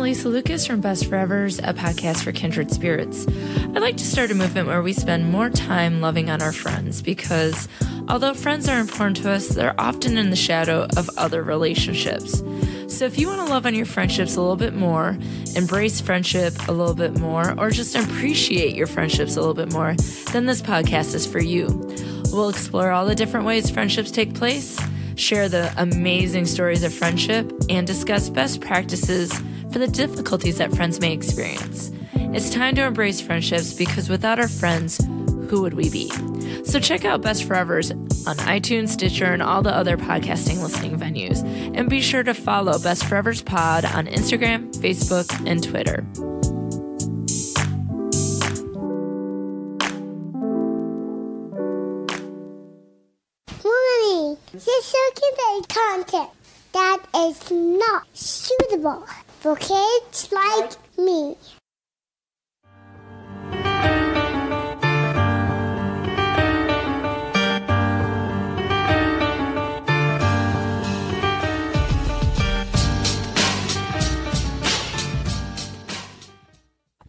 Elisa Lucas from Best Forevers, a podcast for kindred spirits. I'd like to start a movement where we spend more time loving on our friends because although friends are important to us, they're often in the shadow of other relationships. So if you want to love on your friendships a little bit more, embrace friendship a little bit more, or just appreciate your friendships a little bit more, then this podcast is for you. We'll explore all the different ways friendships take place, share the amazing stories of friendship, and discuss best practices for the difficulties that friends may experience. It's time to embrace friendships because without our friends, who would we be? So check out Best Forevers on iTunes, Stitcher, and all the other podcasting listening venues. And be sure to follow Best Forevers Pod on Instagram, Facebook, and Twitter. Mommy, this circular content that is not suitable for kids like me.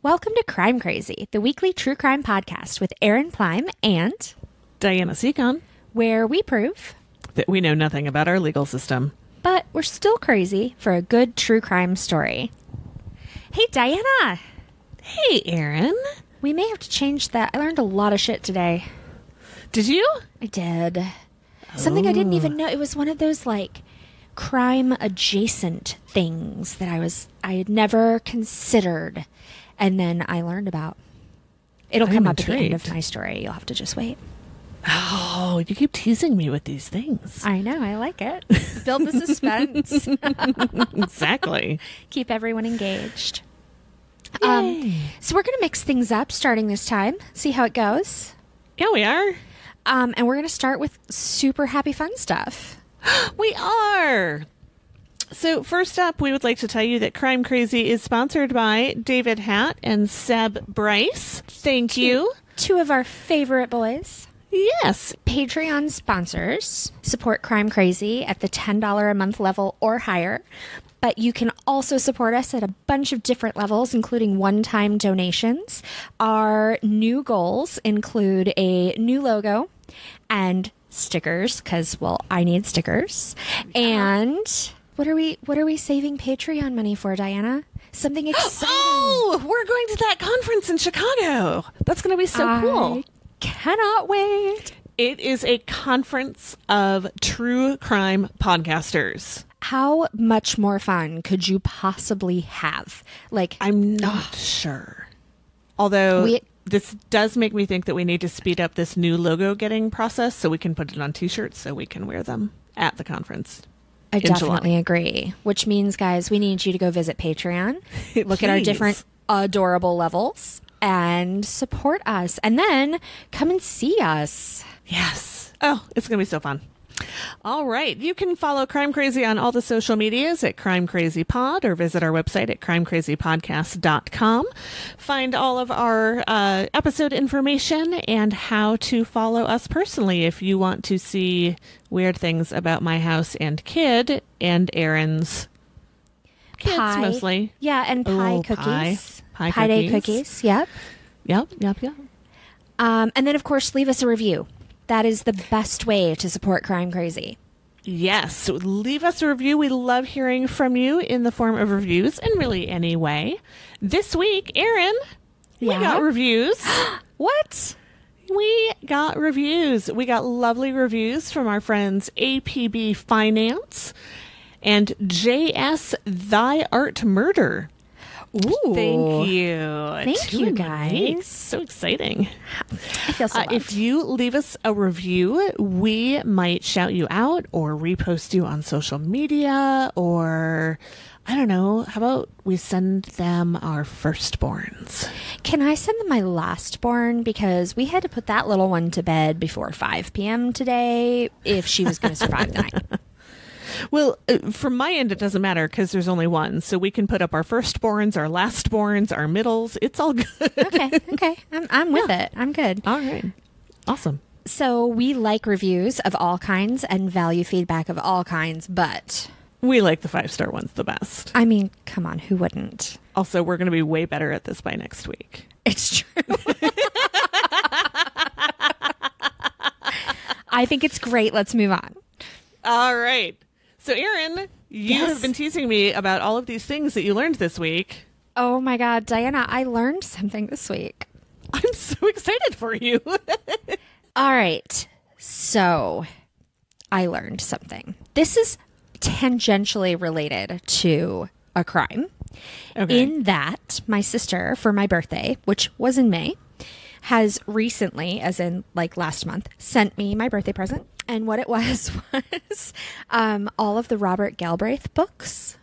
Welcome to Crime Crazy, the weekly true crime podcast with Aaron Plime and Diana Seacon, where we prove that we know nothing about our legal system, but we're still crazy for a good true crime story. Hey, Diana. Hey, Aaron. We may have to change that. I learned a lot of shit today. Did you? I did. Something I didn't even know. It was one of those like crime adjacent things that I had never considered. And then I learned about. It'll come up at the end of my story. You'll have to just wait. Oh, you keep teasing me with these things. I know. I like it. Build the suspense. Exactly. Keep everyone engaged. Yay. So we're going to mix things up starting this time. See how it goes. Yeah, we are. And we're going to start with super happy fun stuff. We are. So first up, we would like to tell you that Crime Crazy is sponsored by David Hatt and Seb Bryce. Thank you. Two of our favorite boys. Yes. Patreon sponsors support Crime Crazy at the $10 a month level or higher. But you can also support us at a bunch of different levels, including one-time donations. Our new goals include a new logo and stickers, because, well, I need stickers. And what are we saving Patreon money for, Diana? Something exciting. Oh, we're going to that conference in Chicago. That's going to be so cool. Cannot wait. It is a conference of true crime podcasters. How much more fun could you possibly have? Like, I'm not sure. Although this does make me think that we need to speed up this new logo getting process so we can put it on t-shirts so we can wear them at the conference. I definitely agree. Which means, guys, we need you to go visit Patreon, look at our different adorable levels, and support us. And then come and see us. Yes. Oh, it's going to be so fun. All right. You can follow Crime Crazy on all the social medias at Crime Crazy Pod or visit our website at crimecrazypodcast.com. Find all of our episode information and how to follow us personally if you want to see weird things about my house and kid and Aaron's kids pie. Mostly. Yeah, and pie cookies. Pie day cookies. Yep. Yep. And then, of course, leave us a review. That is the best way to support Crime Crazy. Yes. So leave us a review. We love hearing from you in the form of reviews and really any way. This week, Aaron, we got reviews. What? We got reviews. We got lovely reviews from our friends APB Finance and JS Thy Art Murder. Ooh. Thank you. Thank you, guys. So exciting. I feel so loved. If you leave us a review, we might shout you out or repost you on social media, or I don't know. How about we send them our firstborns? Can I send them my lastborn? Because we had to put that little one to bed before 5 p.m. today if she was going to survive the night. Well, from my end, it doesn't matter because there's only one. So we can put up our firstborns, our lastborns, our middles. It's all good. Okay. I'm with it. I'm good. All right. Awesome. So we like reviews of all kinds and value feedback of all kinds, but We like the 5-star ones the best. I mean, come on, who wouldn't? Also, we're going to be way better at this by next week. It's true. I think it's great. Let's move on. All right. So, Erin, you have been teasing me about all of these things that you learned this week. Oh my God, Diana, I learned something this week. I'm so excited for you. All right. So I learned something. This is tangentially related to a crime. Okay. In that my sister, for my birthday, which was in May, has recently, as in like last month, sent me my birthday present. And what it was all of the Robert Galbraith books.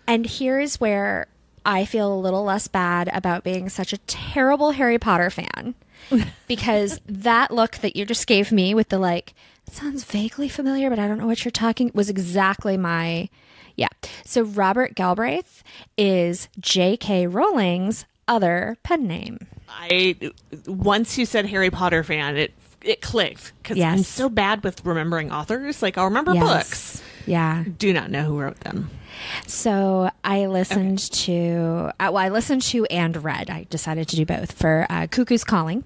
And here is where I feel a little less bad about being such a terrible Harry Potter fan. Because that look that you just gave me with the like, it sounds vaguely familiar, but I don't know what you're talking, was exactly my, yeah. So Robert Galbraith is J.K. Rowling's other pen name. Once you said Harry Potter fan, it clicked. Because I'm so bad with remembering authors. Like, I'll remember books. Yeah. Do not know who wrote them. So I listened to, I listened to and read. I decided to do both for Cuckoo's Calling.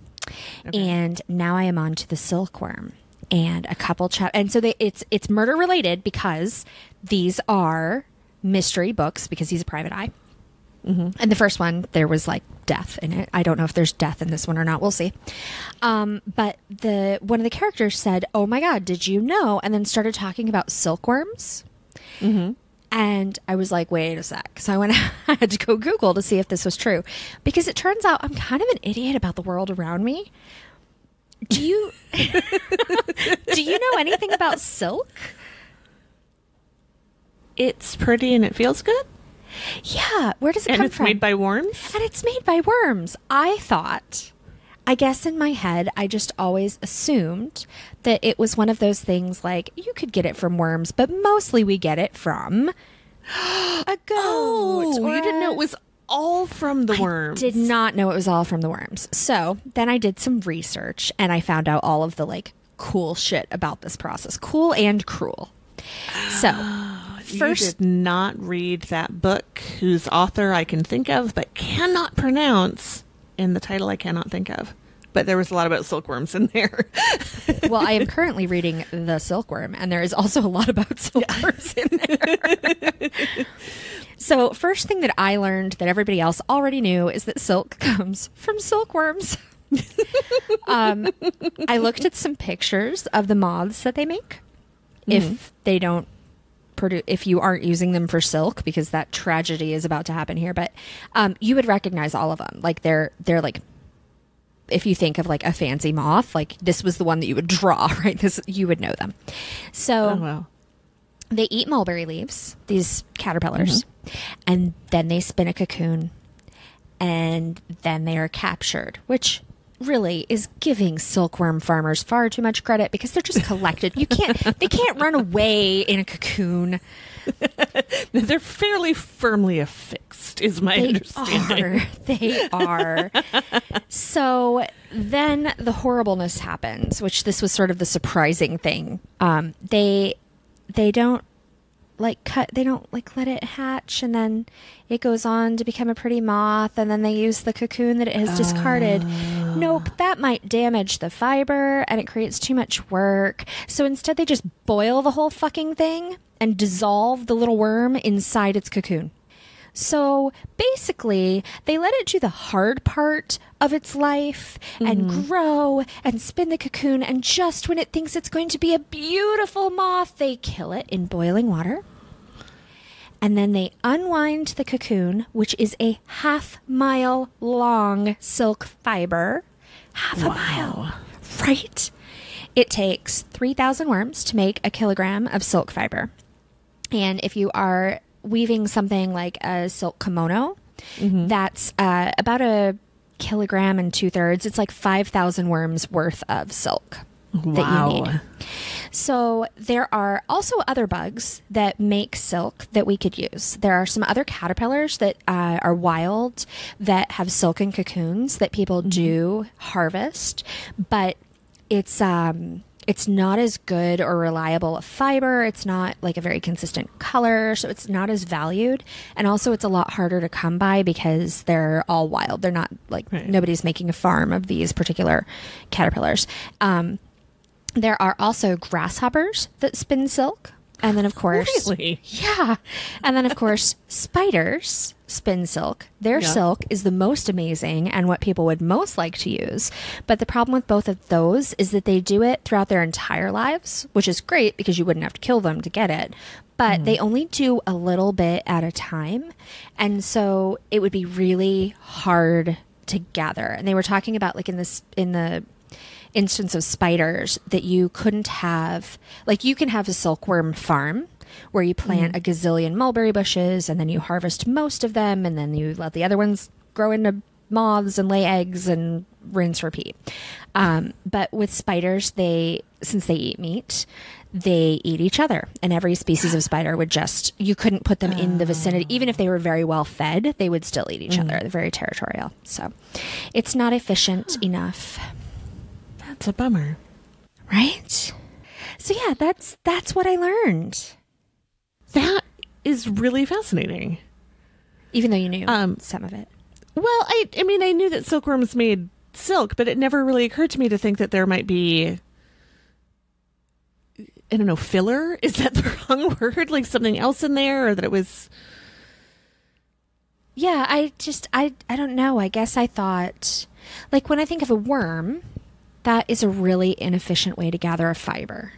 Okay. And now I am on to The Silkworm and a couple and so it's murder related because these are mystery books because he's a private eye. Mm-hmm. And the first one, there was like death in it. I don't know if there's death in this one or not. We'll see. But one of the characters said, "Oh my God, did you know?" And then started talking about silkworms. Mm-hmm. And I was like, wait a sec. So I had to go Google to see if this was true. Because it turns out I'm kind of an idiot about the world around me. Do you know anything about silk? It's pretty and it feels good. Yeah. Where does it come from? And it's made by worms? And it's made by worms. I guess in my head, I just always assumed that it was one of those things like you could get it from worms, but mostly we get it from a goat. Oh, you didn't know it was all from the worms. I did not know it was all from the worms. So then I did some research and I found out all of the like cool shit about this process. Cool and cruel. So first, you did not read that book whose author I can think of but cannot pronounce. And the title I cannot think of. But there was a lot about silkworms in there. Well, I am currently reading The Silkworm, and there is also a lot about silkworms in there. So first thing that I learned that everybody else already knew is that silk comes from silkworms. I looked at some pictures of the moths that they make. Mm-hmm. If they don't if you aren't using them for silk, because that tragedy is about to happen here, but you would recognize all of them. Like they're like, if you think of like a fancy moth, like this was the one that you would draw, right? You would know them. So they eat mulberry leaves, these caterpillars, and then they spin a cocoon, and then they are captured, which really is giving silkworm farmers far too much credit because they're just collected. They can't run away in a cocoon. They're fairly firmly affixed, is my understanding. They are. So then the horribleness happens, which this was sort of the surprising thing. They don't they don't let it hatch, and then it goes on to become a pretty moth, and then they use the cocoon that it has discarded. Nope, that might damage the fiber and it creates too much work. So instead they just boil the whole fucking thing and dissolve the little worm inside its cocoon. So basically, they let it do the hard part of its life and grow and spin the cocoon. And just when it thinks it's going to be a beautiful moth, they kill it in boiling water. And then they unwind the cocoon, which is a 1/2 mile long silk fiber. 1/2 mile. Right? It takes 3,000 worms to make a kilogram of silk fiber. And if you are weaving something like a silk kimono, that's about 1 kilogram and 2/3. It's like 5,000 worms worth of silk that you need. So there are also other bugs that make silk that we could use. There are some other caterpillars that are wild that have silken cocoons that people do harvest, but it's it's not as good or reliable a fiber. It's not like a very consistent color, so it's not as valued. And also it's a lot harder to come by because they're all wild. They're not like nobody's making a farm of these particular caterpillars. There are also grasshoppers that spin silk. And then, of course, really? Yeah. And then, of course, spiders spin silk. Their silk is the most amazing and what people would most like to use. But the problem with both of those is that they do it throughout their entire lives, which is great because you wouldn't have to kill them to get it. But they only do a little bit at a time. And so it would be really hard to gather. And they were talking about like in the instance of spiders that you couldn't have, like you can have a silkworm farm where you plant a gazillion mulberry bushes and then you harvest most of them and then you let the other ones grow into moths and lay eggs and rinse repeat. But with spiders, since they eat meat, they eat each other, and every species of spider would you couldn't put them in the vicinity. Even if they were very well fed, they would still eat each other. They're very territorial. So it's not efficient enough. That's a bummer. Right? So yeah, that's what I learned. That is really fascinating. Even though you knew some of it. Well, I mean, I knew that silkworms made silk, but it never really occurred to me to think that there might be, I don't know, filler? Is that the wrong word? Like something else in there, or that it was... Yeah, I don't know. I guess I thought, like when I think of a worm, that is a really inefficient way to gather a fiber.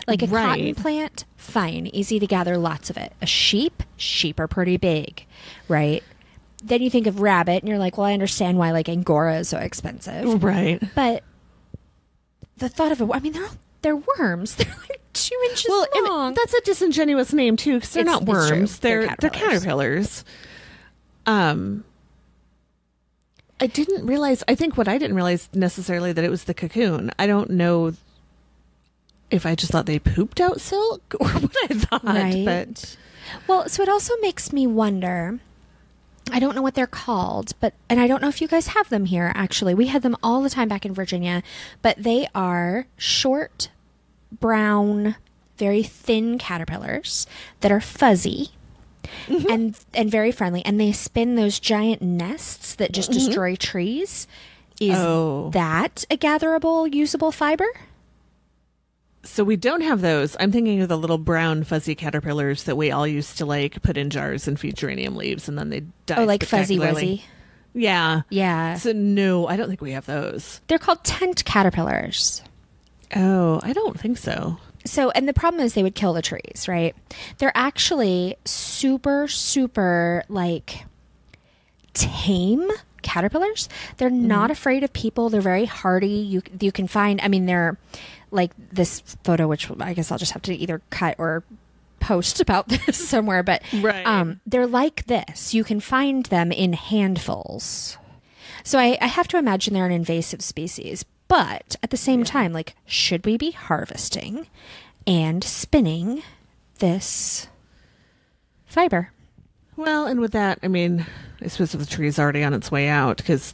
Like a cotton plant, fine, easy to gather lots of it. A sheep are pretty big, right? Then you think of rabbit and you're like, well, I understand why like Angora is so expensive. Right. But the thought of they're worms. They're like 2 inches long. And that's a disingenuous name too, because they're not worms. They're caterpillars. I think what I didn't realize necessarily that it was the cocoon. I don't know if I just thought they pooped out silk or what I thought. Right. But well, so it also makes me wonder, I don't know what they're called, and I don't know if you guys have them here, actually. We had them all the time back in Virginia, but they are short, brown, very thin caterpillars that are fuzzy. And very friendly, and they spin those giant nests that just destroy trees. Is that a gatherable, usable fiber? So we don't have those. I'm thinking of the little brown fuzzy caterpillars that we all used to like put in jars and feed geranium leaves, and then they die. Oh, like Fuzzy Wuzzy. Yeah, yeah. So no, I don't think we have those. They're called tent caterpillars. Oh, I don't think so. So, and the problem is they would kill the trees, right? They're actually super, super, like, tame caterpillars. They're not afraid of people. They're very hardy. You can find, they're like this photo, which I guess I'll just have to either cut or post about this somewhere. But they're like this. You can find them in handfuls. So I have to imagine they're an invasive species. But at the same time, like, should we be harvesting and spinning this fiber? Well, and with that, I suppose if the tree is already on its way out, because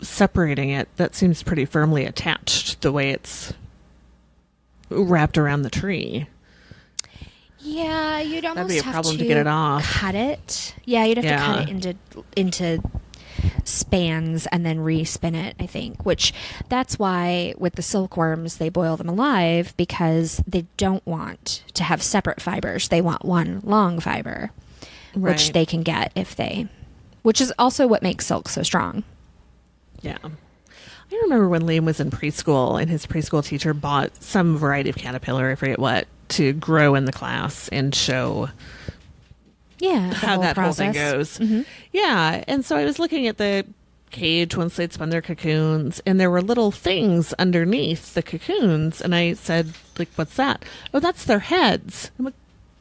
separating it, that seems pretty firmly attached the way it's wrapped around the tree. Yeah, you'd almost That'd be a have problem to get it off. Cut it. Yeah, you'd have to cut it into spans and then re-spin it, I think, which that's why with the silkworms they boil them alive, because they don't want to have separate fibers. They want one long fiber, which they can get which is also what makes silk so strong. Yeah. I remember when Liam was in preschool and his preschool teacher bought some variety of caterpillar, I forget what, to grow in the class and show how that whole thing goes. Yeah. And so I was looking at the cage once they'd spun their cocoons, and there were little things underneath the cocoons. And I said, like, what's that? Oh, that's their heads. I'm like,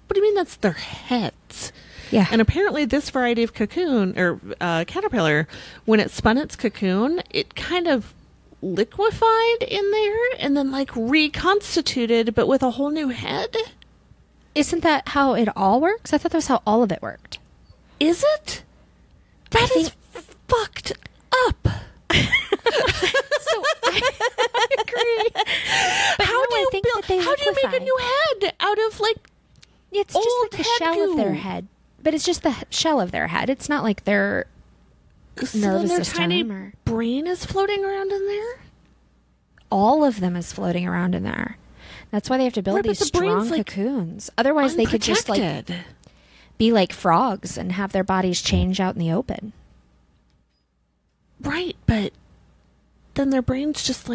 what do you mean that's their heads? Yeah. And apparently this variety of cocoon or caterpillar, when it spun its cocoon, it kind of liquefied in there and then like reconstituted, but with a whole new head. Isn't that how it all works? I thought that was how all of it worked. Is it? That is fucked up. So I agree. shell of their head. But it's just the shell of their head. It's not like their nervous their system. Tiny or... brain is floating around in there? All of them is floating around in there. That's why they have to build these strong cocoons. Otherwise, they could just be like frogs and have their bodies change out in the open. Right, but then their brain's just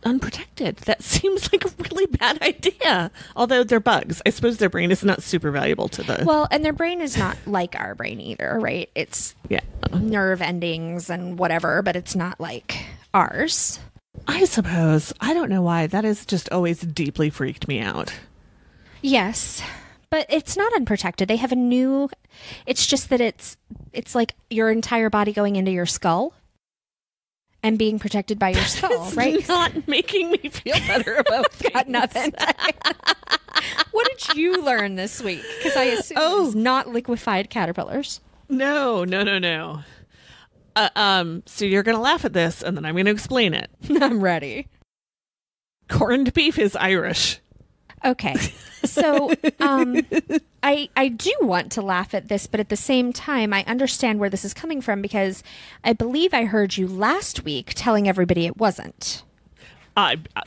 unprotected. That seems like a really bad idea. Although they're bugs. I suppose their brain is not super valuable to the... Well, and their brain is not like our brain either, right? It's nerve endings and whatever, but it's not like ours. I suppose. I don't know why. That has just always deeply freaked me out. Yes, but it's not unprotected. They have a new... It's just that it's like your entire body going into your skull and being protected by your skull, right? It's not making me feel better about things. Got nothing. What did you learn this week? Because I assume it's not liquefied caterpillars. No. So you're going to laugh at this, and then I'm going to explain it. I'm ready. Corned beef is Irish. Okay. So I do want to laugh at this, but at the same time, I understand where this is coming from because I believe I heard you last week telling everybody it wasn't.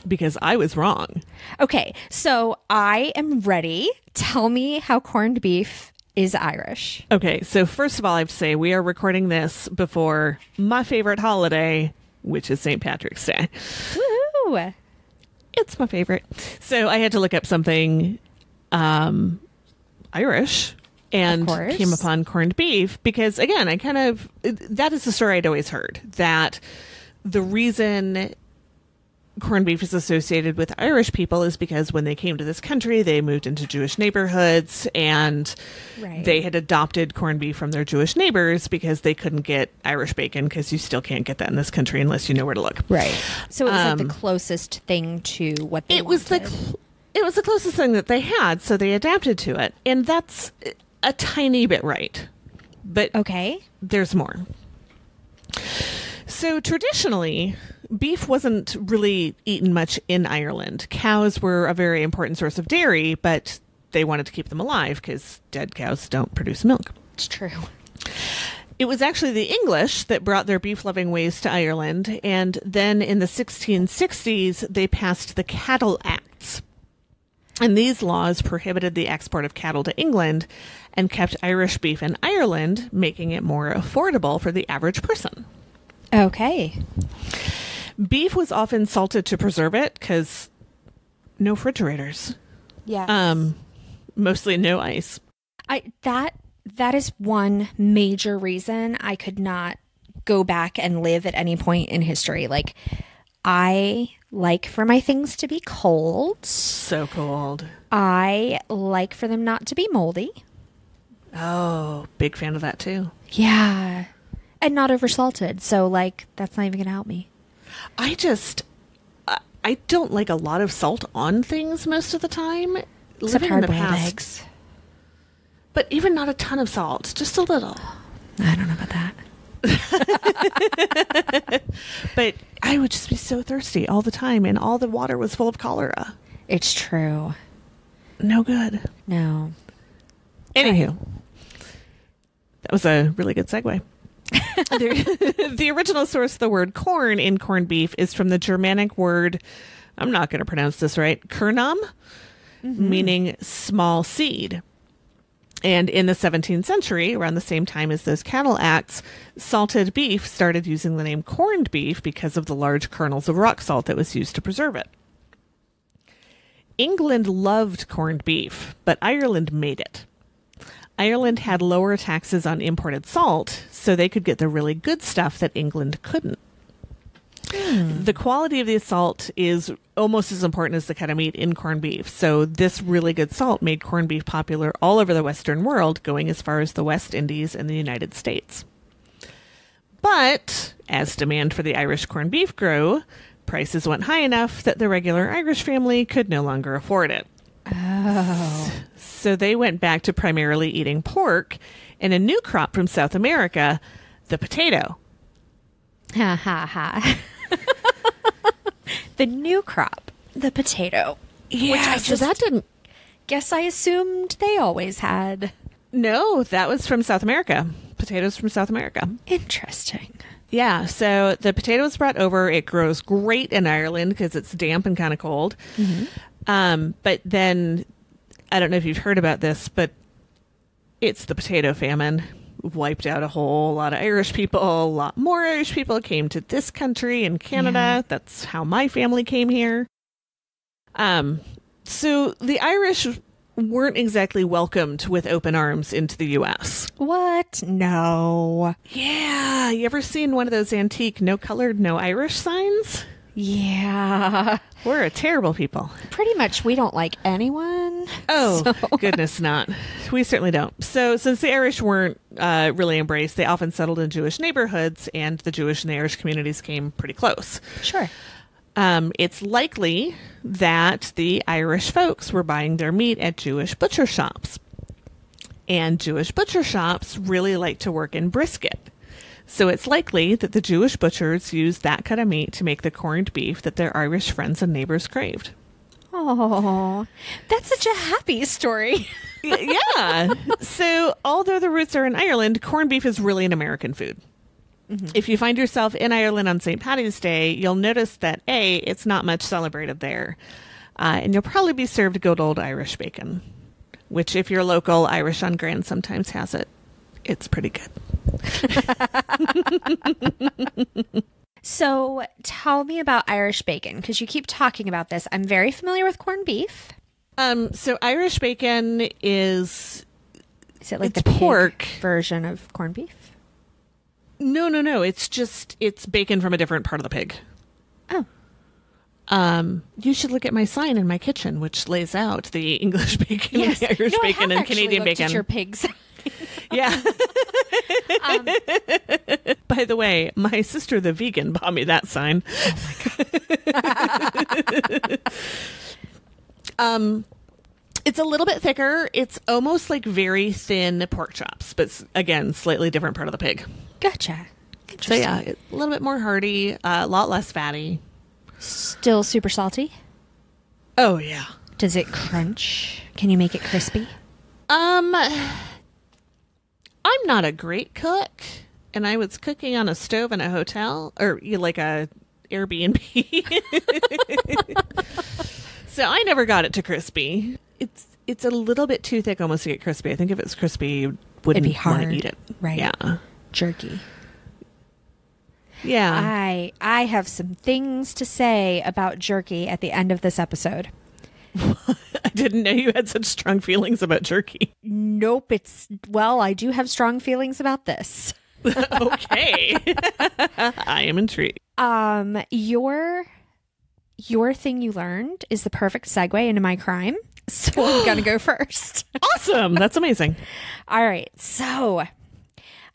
Because I was wrong. Okay. So I am ready. Tell me how corned beef is Irish. Okay, so first of all, I have to say we are recording this before my favorite holiday, which is St. Patrick's Day. Woo! It's my favorite. So I had to look up something Irish and came upon corned beef because, again, that is the story I'd always heard, that the reason corned beef is associated with Irish people is because when they came to this country, they moved into Jewish neighborhoods and they had adopted corned beef from their Jewish neighbors because they couldn't get Irish bacon because you still can't get that in this country unless you know where to look. Right. So it was like the closest thing to what they wanted. It was the closest thing that they had, so they adapted to it. And that's a tiny bit right. But there's more. So traditionally, beef wasn't really eaten much in Ireland. Cows were a very important source of dairy, but they wanted to keep them alive because dead cows don't produce milk. It's true. It was actually the English that brought their beef-loving ways to Ireland, and then in the 1660s, they passed the Cattle Acts. And these laws prohibited the export of cattle to England and kept Irish beef in Ireland, making it more affordable for the average person. Okay. Beef was often salted to preserve it because no refrigerators. Yeah. Mostly no ice. That is one major reason I could not go back and live at any point in history. Like, I like for my things to be cold. So cold. I like for them not to be moldy. Oh, big fan of that too. Yeah. And not oversalted. So, that's not even going to help me. I don't like a lot of salt on things most of the time. Except hard-boiled eggs. But even not a ton of salt. Just a little. I don't know about that. But I would just be so thirsty all the time, and all the water was full of cholera. It's true. No good. No. Anywho, that was a really good segue. The original source of the word corn in corned beef is from the Germanic word, I'm not going to pronounce this right, kernam, meaning small seed. And in the 17th century, around the same time as those cattle acts, salted beef started using the name corned beef because of the large kernels of rock salt that was used to preserve it. England loved corned beef, but Ireland made it. Ireland had lower taxes on imported salt, so they could get the really good stuff that England couldn't. The quality of the salt is almost as important as the cut of meat in corned beef. So this really good salt made corned beef popular all over the Western world, going as far as the West Indies and the United States. But as demand for the Irish corned beef grew, prices went high enough that the regular Irish family could no longer afford it. Oh. So they went back to primarily eating pork and a new crop from South America, the potato. Ha ha ha. The new crop, the potato. Yeah, so that didn't guess I assumed they always had. No, that was from South America. Potatoes from South America. Interesting. Yeah, so the potato was brought over. It grows great in Ireland because it's damp and kind of cold. But then, I don't know if you've heard about this, but it's the potato famine. Wiped out a whole lot of Irish people. A lot more Irish people came to this country and Canada. Yeah. That's how my family came here. So the Irish weren't exactly welcomed with open arms into the U.S. What? No. Yeah. You ever seen one of those antique no colored, no Irish signs? Yeah. We're a terrible people. Pretty much we don't like anyone. Oh, so. Goodness not. We certainly don't. So since the Irish weren't really embraced, they often settled in Jewish neighborhoods, and the Jewish and the Irish communities came pretty close. Sure. It's likely that the Irish folks were buying their meat at Jewish butcher shops. And Jewish butcher shops really like to work in brisket. So it's likely that the Jewish butchers used that cut of meat to make the corned beef that their Irish friends and neighbors craved. Oh, that's such a happy story. Yeah. So although the roots are in Ireland, corned beef is really an American food. Mm-hmm. If you find yourself in Ireland on St. Paddy's Day, you'll notice that, A, it's not much celebrated there. And you'll probably be served good old Irish bacon, which if you're local, Irish on Grand sometimes has it. It's pretty good. So tell me about Irish bacon, because you keep talking about this. I'm very familiar with corned beef. So Irish bacon is it like the pork version of corned beef? No. It's bacon from a different part of the pig. Oh. You should look at my sign in my kitchen, which lays out the English bacon, yes. The Irish bacon, and Canadian bacon. At your pigs. Yeah. By the way, my sister, the vegan, bought me that sign. Oh my God. It's a little bit thicker. It's almost like very thin pork chops, but again, slightly different part of the pig. Gotcha. So yeah, a little bit more hearty, a lot less fatty. Still super salty? Oh yeah. Does it crunch? Can you make it crispy? I'm not a great cook, and I was cooking on a stove in a hotel, or like a Airbnb. So I never got it to crispy. It's a little bit too thick almost to get crispy. I think if it's crispy, you wouldn't want to eat it. Right. Yeah. Jerky. Yeah. I have some things to say about jerky at the end of this episode. I didn't know you had such strong feelings about jerky. Nope. I do have strong feelings about this. Okay. I am intrigued. Your thing you learned is the perfect segue into my crime. So I'm going to go first. Awesome. That's amazing. All right. So,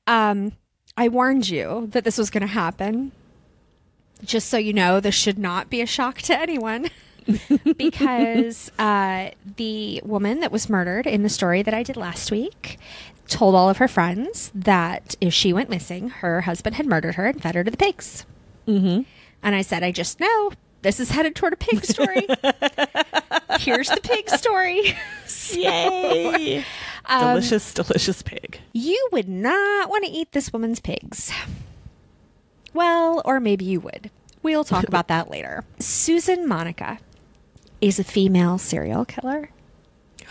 I warned you that this was going to happen. Just so you know, this should not be a shock to anyone. Because the woman that was murdered in the story that I did last week told all of her friends that if she went missing, her husband had murdered her and fed her to the pigs. Mm-hmm. And I said, I just know this is headed toward a pig story. Here's the pig story. Yay! Delicious, delicious pig. You would not want to eat this woman's pigs. Well, or maybe you would. We'll talk about that later. Susan Monica is a female serial killer.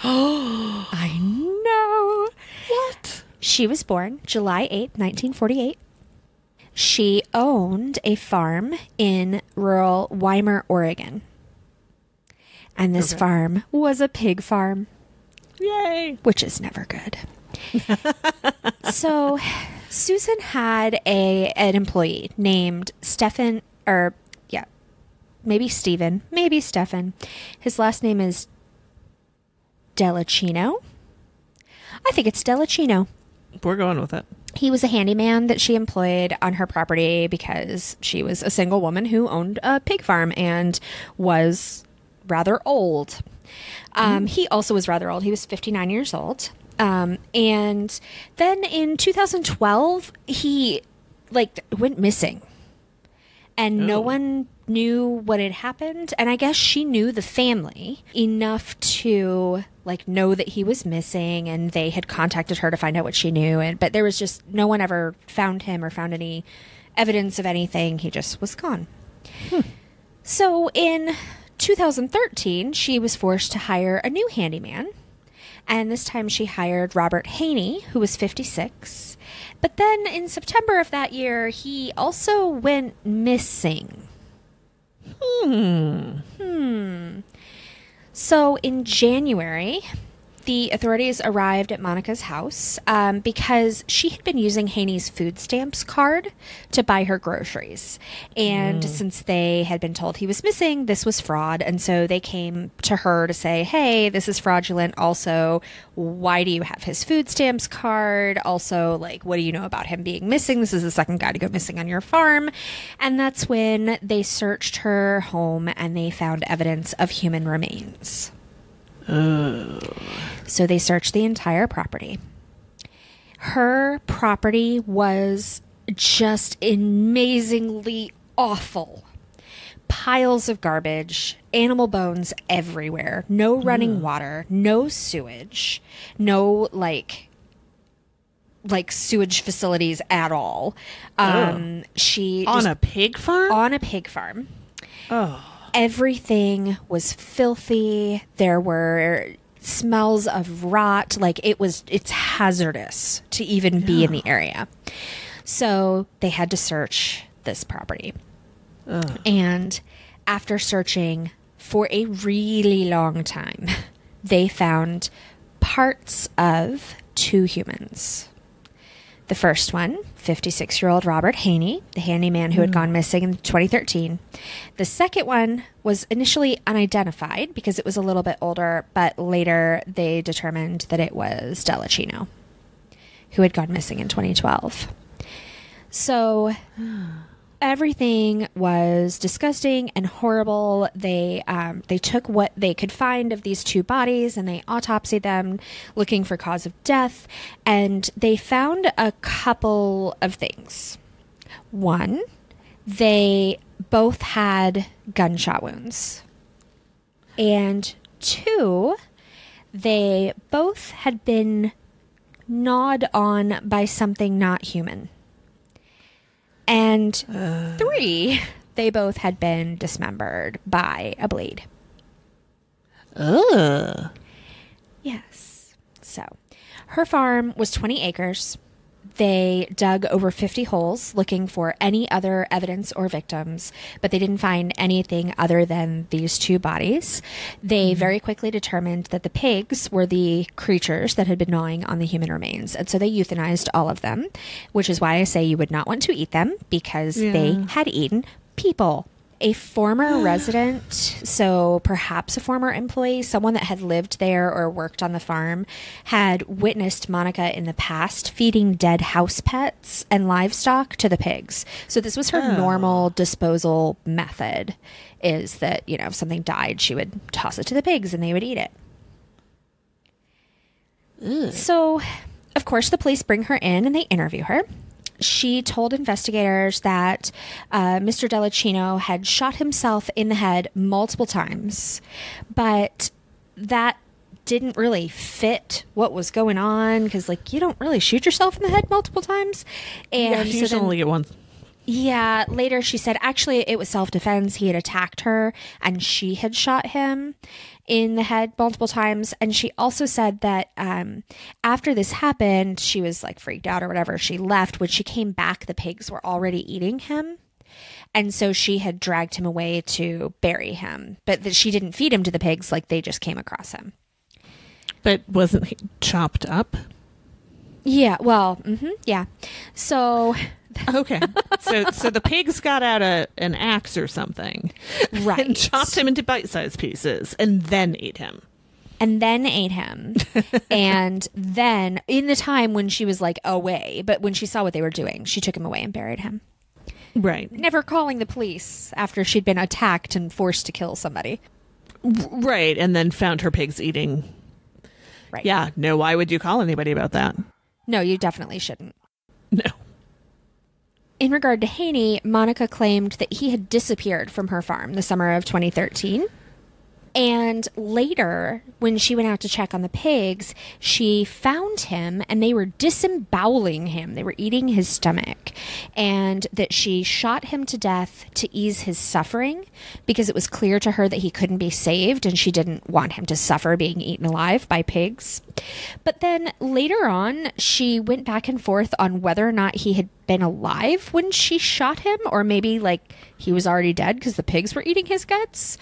Oh, I know. What? She was born July 8th, 1948. She owned a farm in rural Weimar, Oregon. And this farm was a pig farm. Yay! Which is never good. So, Susan had an employee named Stefan, maybe Stephen, maybe Stefan. His last name is Delacino. I think it's Delacino. We're going with it. He was a handyman that she employed on her property because she was a single woman who owned a pig farm and was rather old. He also was rather old. He was 59 years old. And then in 2012, he went missing. And no one knew what had happened. And I guess she knew the family enough to know that he was missing, and they had contacted her to find out what she knew. But there was just no one ever found him or found any evidence of anything. He just was gone. So in 2013, she was forced to hire a new handyman. And this time she hired Robert Haney, who was 56. But then in September of that year, he also went missing. So in January, the authorities arrived at Monica's house because she had been using Haney's food stamps card to buy her groceries. And since they had been told he was missing, this was fraud. And so they came to her to say, hey, this is fraudulent. Also, why do you have his food stamps card? Also, what do you know about him being missing? This is the second guy to go missing on your farm. And that's when they searched her home and they found evidence of human remains. So they searched the entire property. Her property was just amazingly awful. Piles of garbage, animal bones everywhere, no running water, no sewage, no sewage facilities at all. She on a pig farm? On a pig farm. Oh. Everything was filthy. There were smells of rot. It's hazardous to even be in the area. So they had to search this property. And after searching for a really long time, they found parts of 2 humans. The first one, 56-year-old Robert Haney, the handyman who had gone missing in 2013. The second one was initially unidentified because it was a little bit older, but later they determined that it was Delacino, who had gone missing in 2012. So everything was disgusting and horrible. They took what they could find of these 2 bodies and they autopsied them, looking for cause of death. And they found a couple of things. One, they both had gunshot wounds. And 2, they both had been gnawed on by something not human. And 3, they both had been dismembered by a blade. Yes. So, her farm was 20 acres. They dug over 50 holes looking for any other evidence or victims, but they didn't find anything other than these 2 bodies. They very quickly determined that the pigs were the creatures that had been gnawing on the human remains, and so they euthanized all of them, which is why I say you would not want to eat them, because they had eaten people. A former resident, so perhaps a former employee, someone that had lived there or worked on the farm, had witnessed Monica in the past feeding dead house pets and livestock to the pigs. So this was her normal disposal method, is that, if something died, she would toss it to the pigs and they would eat it. So, of course, the police bring her in and they interview her. She told investigators that Mr. Delacino had shot himself in the head multiple times, but that didn't really fit what was going on, because you don't really shoot yourself in the head multiple times. And you should only get one. Yeah, later she said actually it was self-defense. He had attacked her and she had shot him in the head multiple times. And she also said that after this happened, she was freaked out or whatever. She left. When she came back, the pigs were already eating him. And so she had dragged him away to bury him. But that she didn't feed him to the pigs, they just came across him. But wasn't he chopped up? Yeah, well, yeah. So... Okay. So the pigs got out an axe or something. Right. And chopped him into bite-sized pieces and then ate him. And then ate him. And then, in the time when she was away, but when she saw what they were doing, she took him away and buried him. Right. Never calling the police after she'd been attacked and forced to kill somebody. Right. And then found her pigs eating. Right. Yeah. No, why would you call anybody about that? No, you definitely shouldn't. No. in regard to Haney, Monica claimed that he had disappeared from her farm the summer of 2013. And later, when she went out to check on the pigs, she found him and they were disemboweling him. They were eating his stomach. And that she shot him to death to ease his suffering because it was clear to her that he couldn't be saved and she didn't want him to suffer being eaten alive by pigs. But then later on, she went back and forth on whether or not he had been alive when she shot him, or maybe like he was already dead because the pigs were eating his guts.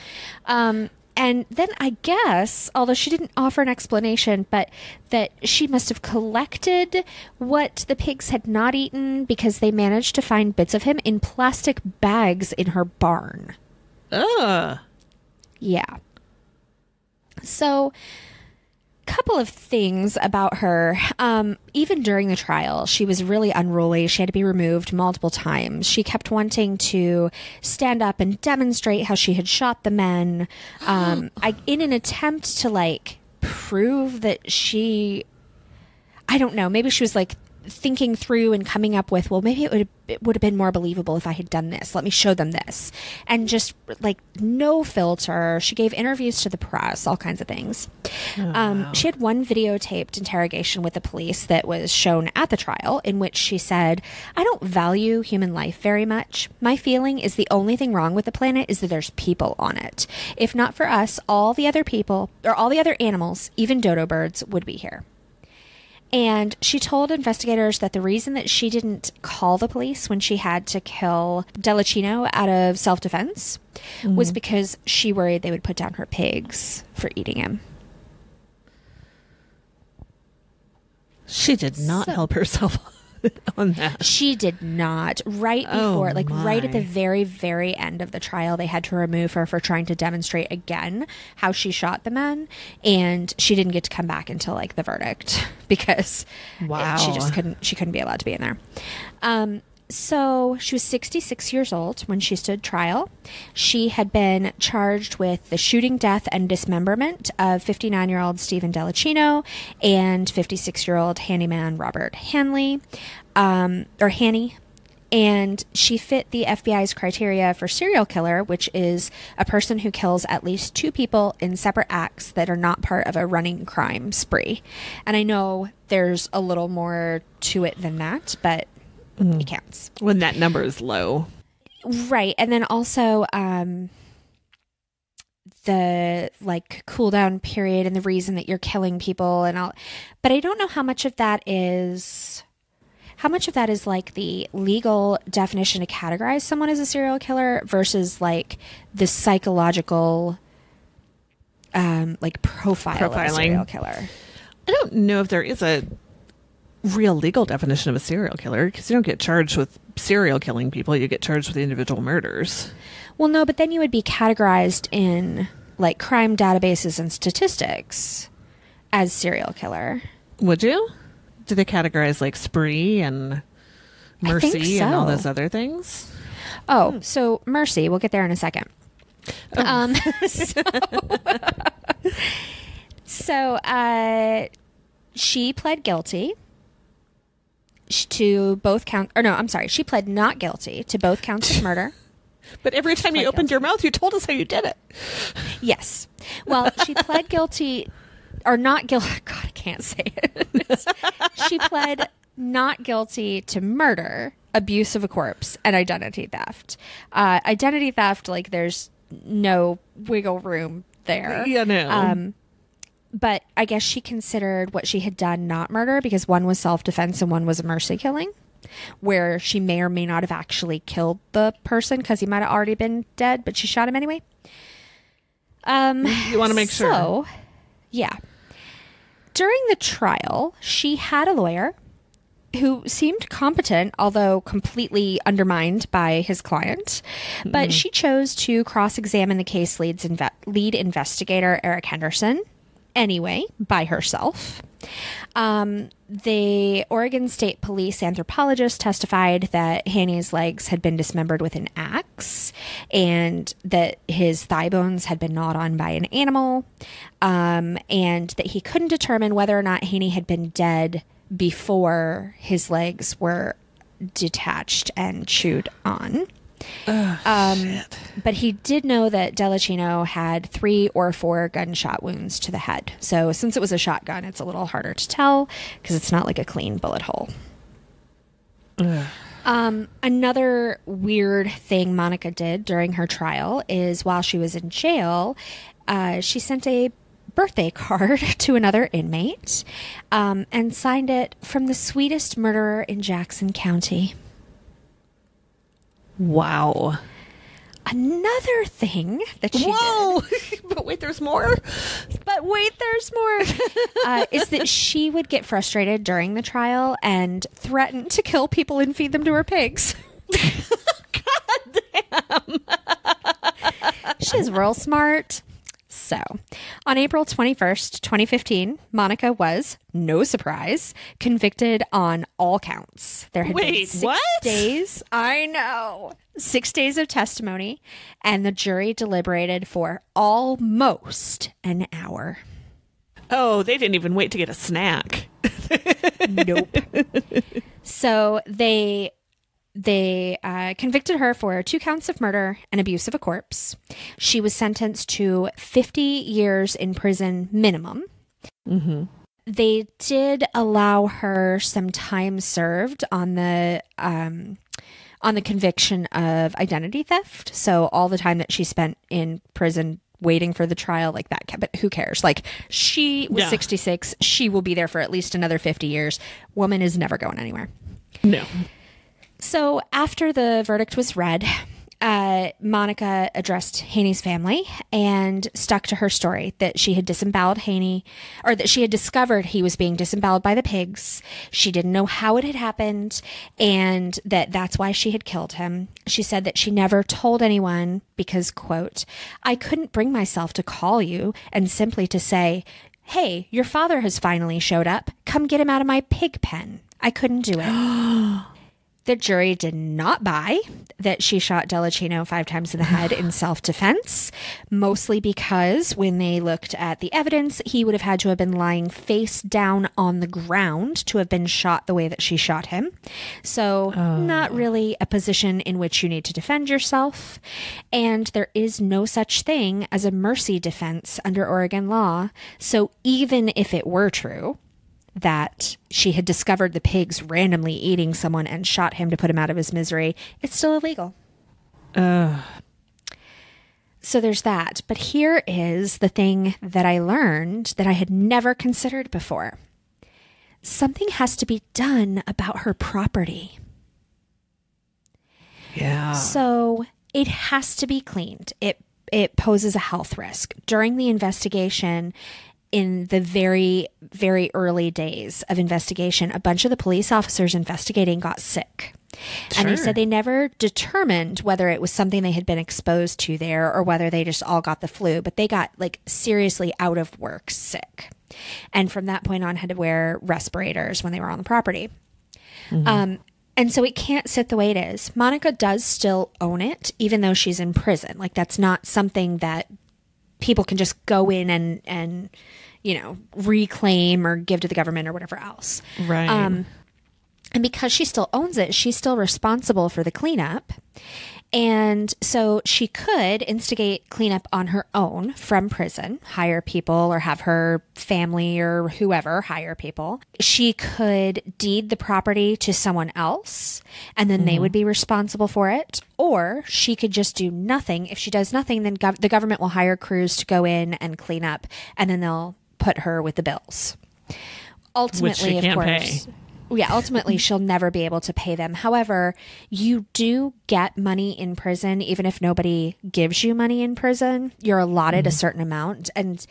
And then I guess, although she didn't offer an explanation, but that she must have collected what the pigs had not eaten because they managed to find bits of him in plastic bags in her barn. Ugh. Yeah. So, couple of things about her. Even during the trial, she was really unruly. She had to be removed multiple times. She kept wanting to stand up and demonstrate how she had shot the men, in an attempt to like prove that she, I don't know, maybe she was like thinking through and coming up with, well, maybe it would have been more believable if I had done this. Let me show them this. And just like no filter. She gave interviews to the press, all kinds of things. Wow. She had one videotaped interrogation with the police that was shown at the trial in which she said, I don't value human life very much. My feeling is the only thing wrong with the planet is that there's people on it. If not for us, all the other people or all the other animals, even dodo birds, would be here. And she told investigators that the reason that she didn't call the police when she had to kill Delacino out of self-defense was because she worried they would put down her pigs for eating him. She did not help herself on that. She did not. Right before, right at the very, very end of the trial, they had to remove her for trying to demonstrate again how she shot the men. And she didn't get to come back until like the verdict because she couldn't be allowed to be in there. So she was 66 years old when she stood trial. She had been charged with the shooting, death, and dismemberment of 59-year-old Stephen Delacino and 56-year-old handyman Robert Hanley, or Hanny. And she fit the FBI's criteria for serial killer, which is a person who kills at least two people in separate acts that are not part of a running crime spree. And I know there's a little more to it than that, but it counts. When that number is low. Right. And then also the like cool down period and the reason that you're killing people and all. But I don't know how much of that is like the legal definition to categorize someone as a serial killer versus like the psychological like profiling of a serial killer. I don't know if there is a real legal definition of a serial killer because you don't get charged with serial killing people. You get charged with individual murders. Well, no, but then you would be categorized in like crime databases and statistics as serial killer. Would you? Do they categorize like spree and mercy and all those other things? Oh, so mercy. We'll get there in a second. Oh. So she pled guilty to both counts. Or no, I'm sorry. She pled not guilty to both counts of murder. But every time you opened your mouth, you told us how you did it. Yes. Well, she pled guilty or not guilty. God, I can't say it. She pled not guilty to murder, abuse of a corpse, and identity theft. Identity theft, like there's no wiggle room there. Yeah, no. But I guess she considered what she had done not murder because one was self-defense and one was a mercy killing, where she may or may not have actually killed the person because he might have already been dead, but she shot him anyway. You want to make sure. So, yeah. During the trial, she had a lawyer who seemed competent, although completely undermined by his client. But she chose to cross-examine the case lead investigator, Eric Henderson, anyway, by herself. The Oregon State Police anthropologist testified that Hanny's legs had been dismembered with an axe and that his thigh bones had been gnawed on by an animal, and that he couldn't determine whether or not Hanny had been dead before his legs were detached and chewed on. Shit. But he did know that Delacino had 3 or 4 gunshot wounds to the head. So since it was a shotgun, it's a little harder to tell because it's not like a clean bullet hole. Another weird thing Monica did during her trial is while she was in jail, she sent a birthday card to another inmate and signed it from the sweetest murderer in Jackson County. Wow. Another thing that she did. But wait, there's more? But wait, there's more. Is that she would get frustrated during the trial and threaten to kill people and feed them to her pigs. God damn. She's real smart. So, on April 21st, 2015, Monica was, no surprise, convicted on all counts. There had been 6 days. I know. 6 days of testimony, and the jury deliberated for almost an hour. Oh, they didn't even wait to get a snack. Nope. So they convicted her for 2 counts of murder and abuse of a corpse. She was sentenced to 50 years in prison minimum. Mm-hmm. They did allow her some time served on the conviction of identity theft. So all the time that she spent in prison waiting for the trial, like that. But who cares? Like, she was 66. She will be there for at least another 50 years. Woman is never going anywhere. No. So after the verdict was read, Monica addressed Haney's family and stuck to her story that she had disemboweled Haney, or that she had discovered he was being disemboweled by the pigs. She didn't know how it had happened, and that's why she had killed him. She said that she never told anyone because, quote, I couldn't bring myself to call you and simply to say, hey, your father has finally showed up. Come get him out of my pig pen. I couldn't do it. The jury did not buy that she shot Delacino 5 times in the head in self-defense, mostly because when they looked at the evidence, he would have had to have been lying face down on the ground to have been shot the way that she shot him. So not really a position in which you need to defend yourself. And there is no such thing as a mercy defense under Oregon law. So even if it were true that she had discovered the pigs randomly eating someone and shot him to put him out of his misery, it's still illegal. So there's that. But here is the thing that I learned that I had never considered before. Something has to be done about her property. Yeah. So it has to be cleaned. It poses a health risk. During the investigation, in the very, very early days of investigation, a bunch of the police officers investigating got sick. Sure. And they said they never determined whether it was something they had been exposed to there or whether they just all got the flu, but they got like seriously out of work sick. And from that point on had to wear respirators when they were on the property. Mm-hmm. And so it can't sit the way it is. Monica does still own it, even though she's in prison. Like, that's not something that people can just go in and reclaim or give to the government or whatever else. Right. And because she still owns it, she's still responsible for the cleanup. And so she could instigate cleanup on her own from prison, hire people or have her family or whoever hire people. She could deed the property to someone else and then they would be responsible for it. Or she could just do nothing. If she does nothing, then the government will hire crews to go in and clean up and then they'll put her with the bills. Ultimately, which she can't pay. Yeah, ultimately, she'll never be able to pay them. However, you do get money in prison, even if nobody gives you money in prison. You're allotted a certain amount. And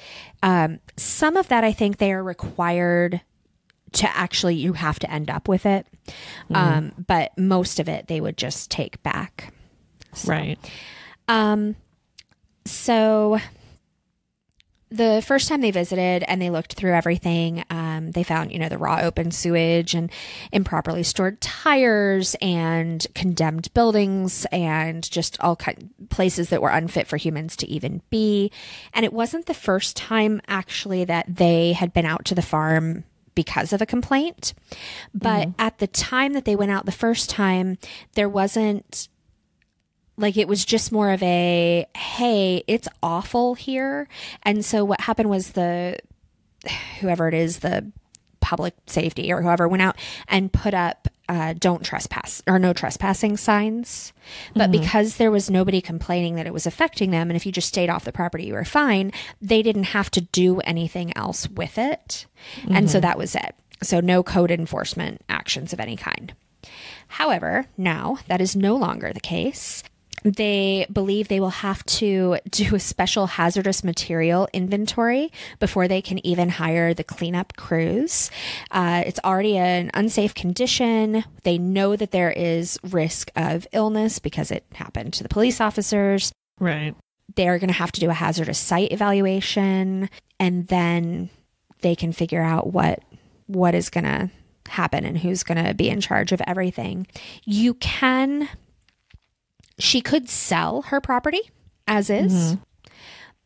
some of that, I think they are required to actually, you have to end up with it. But most of it, they would just take back. So, right. So the first time they visited and they looked through everything, they found, the raw open sewage and improperly stored tires and condemned buildings and just all places that were unfit for humans to even be. And it wasn't the first time actually that they had been out to the farm because of a complaint. But at the time that they went out the first time, there wasn't, like, it was just more of a, hey, it's awful here. And so what happened was whoever it is, the public safety or whoever, went out and put up don't trespass or no trespassing signs. But because there was nobody complaining that it was affecting them, and if you just stayed off the property, you were fine, they didn't have to do anything else with it. And so that was it. So no code enforcement actions of any kind. However, now that is no longer the case. They believe they will have to do a special hazardous material inventory before they can even hire the cleanup crews. It's already an unsafe condition. They know that there is risk of illness because it happened to the police officers. Right. They're going to have to do a hazardous site evaluation, and then they can figure out what is going to happen and who's going to be in charge of everything. She could sell her property as is,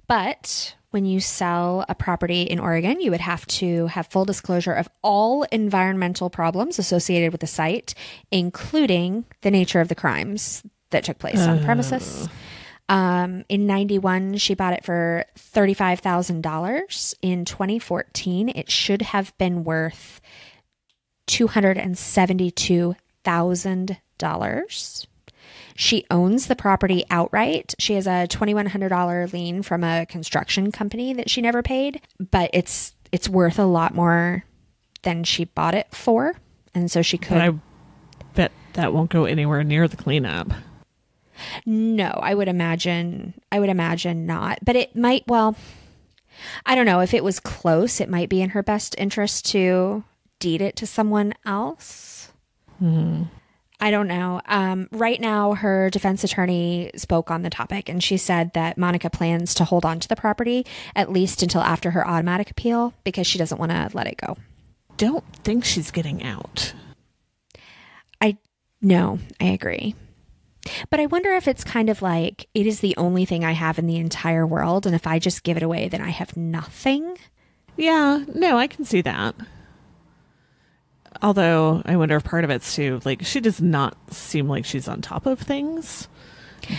but when you sell a property in Oregon, you would have to have full disclosure of all environmental problems associated with the site, including the nature of the crimes that took place on premises. In 91, she bought it for $35,000. In 2014, it should have been worth $272,000. She owns the property outright. She has a $2,100 lien from a construction company that she never paid, but it's worth a lot more than she bought it for. And so she could. But I bet that won't go anywhere near the cleanup. No, I would imagine not. But it might, well, I don't know. If it was close, it might be in her best interest to deed it to someone else. I don't know. Right now, her defense attorney spoke on the topic, and she said that Monica plans to hold on to the property at least until after her automatic appeal because she doesn't want to let it go. Don't think she's getting out. No, I agree. But I wonder if it's kind of like, it is the only thing I have in the entire world, and if I just give it away, then I have nothing. Yeah, no, I can see that. Although I wonder if part of it's too, like, she does not seem like she's on top of things.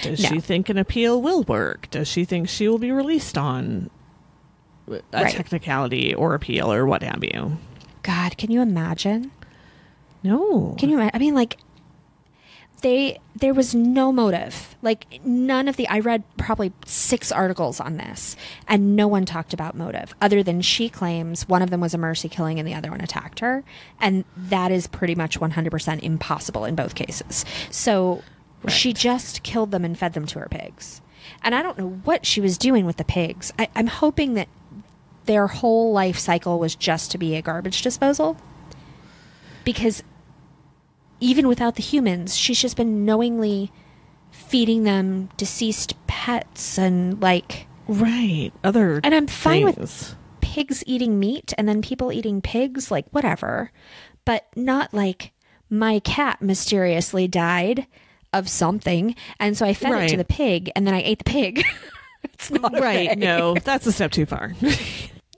Does she think an appeal will work? Does she think she will be released on a technicality or appeal or what have you? God, can you imagine? No. Can you imagine? I mean, like, there was no motive. Like, I read probably 6 articles on this, and no one talked about motive other than she claims one of them was a mercy killing and the other one attacked her. And that is pretty much 100% impossible in both cases. So she just killed them and fed them to her pigs. And I don't know what she was doing with the pigs. I'm hoping that their whole life cycle was just to be a garbage disposal, because even without the humans, she's just been knowingly feeding them deceased pets and other and I'm fine things. With pigs eating meat and then people eating pigs, like, whatever, but not like my cat mysteriously died of something and so I fed it to the pig and then I ate the pig. It's not okay. No, that's a step too far.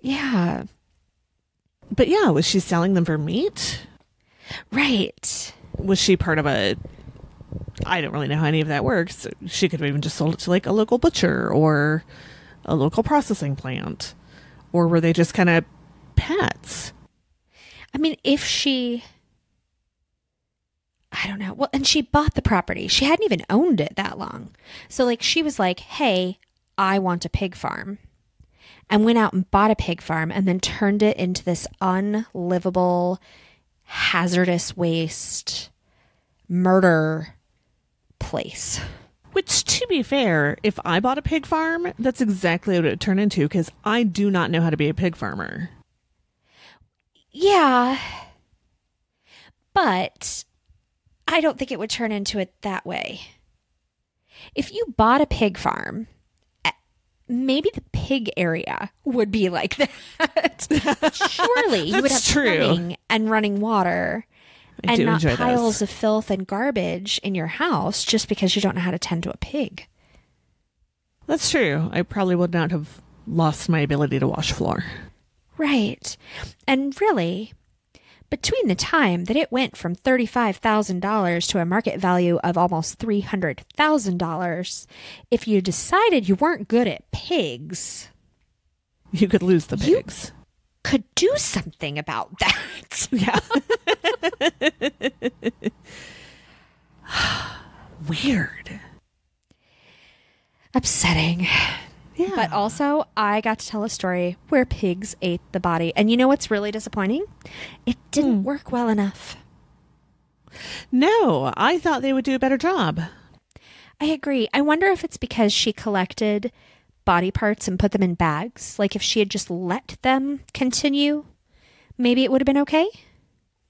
Yeah. But yeah, was she selling them for meat? Right. Was she part of I don't really know how any of that works. She could have even just sold it to like a local butcher or a local processing plant. Or were they just kind of pets? I mean, I don't know. Well, and she bought the property. She hadn't even owned it that long. So like, she was like, hey, I want a pig farm. And went out and bought a pig farm and then turned it into this unlivable, hazardous waste murder place. Which, to be fair, if I bought a pig farm, that's exactly what it would turn into, because I do not know how to be a pig farmer. Yeah. But I don't think it would turn into it that way. If you bought a pig farm, maybe the pig area would be like that. Surely you would have plumbing and running water and not piles of filth and garbage in your house just because you don't know how to tend to a pig. That's true. I probably would not have lost my ability to wash floor. Right. And really, between the time that it went from $35,000 to a market value of almost $300,000, if you decided you weren't good at pigs, you could lose the pigs. Could do something about that. Yeah. Weird. Upsetting. Yeah. But also, I got to tell a story where pigs ate the body. And you know what's really disappointing? It didn't work well enough. No, I thought they would do a better job. I agree. I wonder if it's because she collected body parts and put them in bags. Like if she had just let them continue, maybe it would have been okay.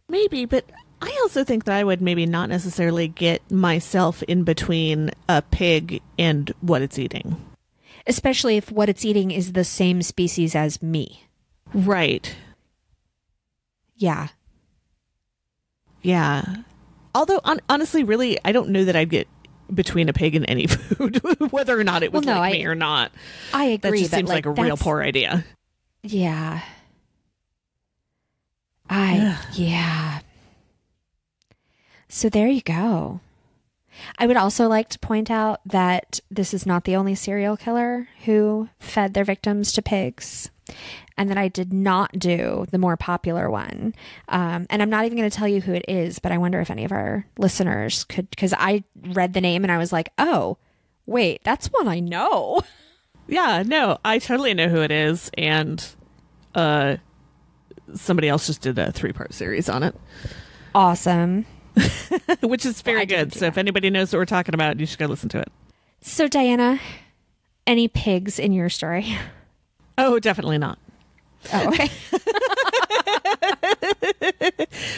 Maybe, but I also think that I would maybe not necessarily get myself in between a pig and what it's eating. Especially if what it's eating is the same species as me. Right. Yeah. Yeah. Although, honestly, really, I don't know that I'd get between a pig and any food, whether or not it was me or not. I agree. That just seems like a real poor idea. Yeah. Yeah. So there you go. I would also like to point out that this is not the only serial killer who fed their victims to pigs, and that I did not do the more popular one. And I'm not even going to tell you who it is, but I wonder if any of our listeners could, because I read the name and I was like, oh, wait, that's one I know. Yeah, no, I totally know who it is. And somebody else just did a 3-part series on it. Awesome. Which is very good. So if anybody knows what we're talking about, you should go listen to it. So Diana, any pigs in your story? Oh, definitely not. Oh, okay.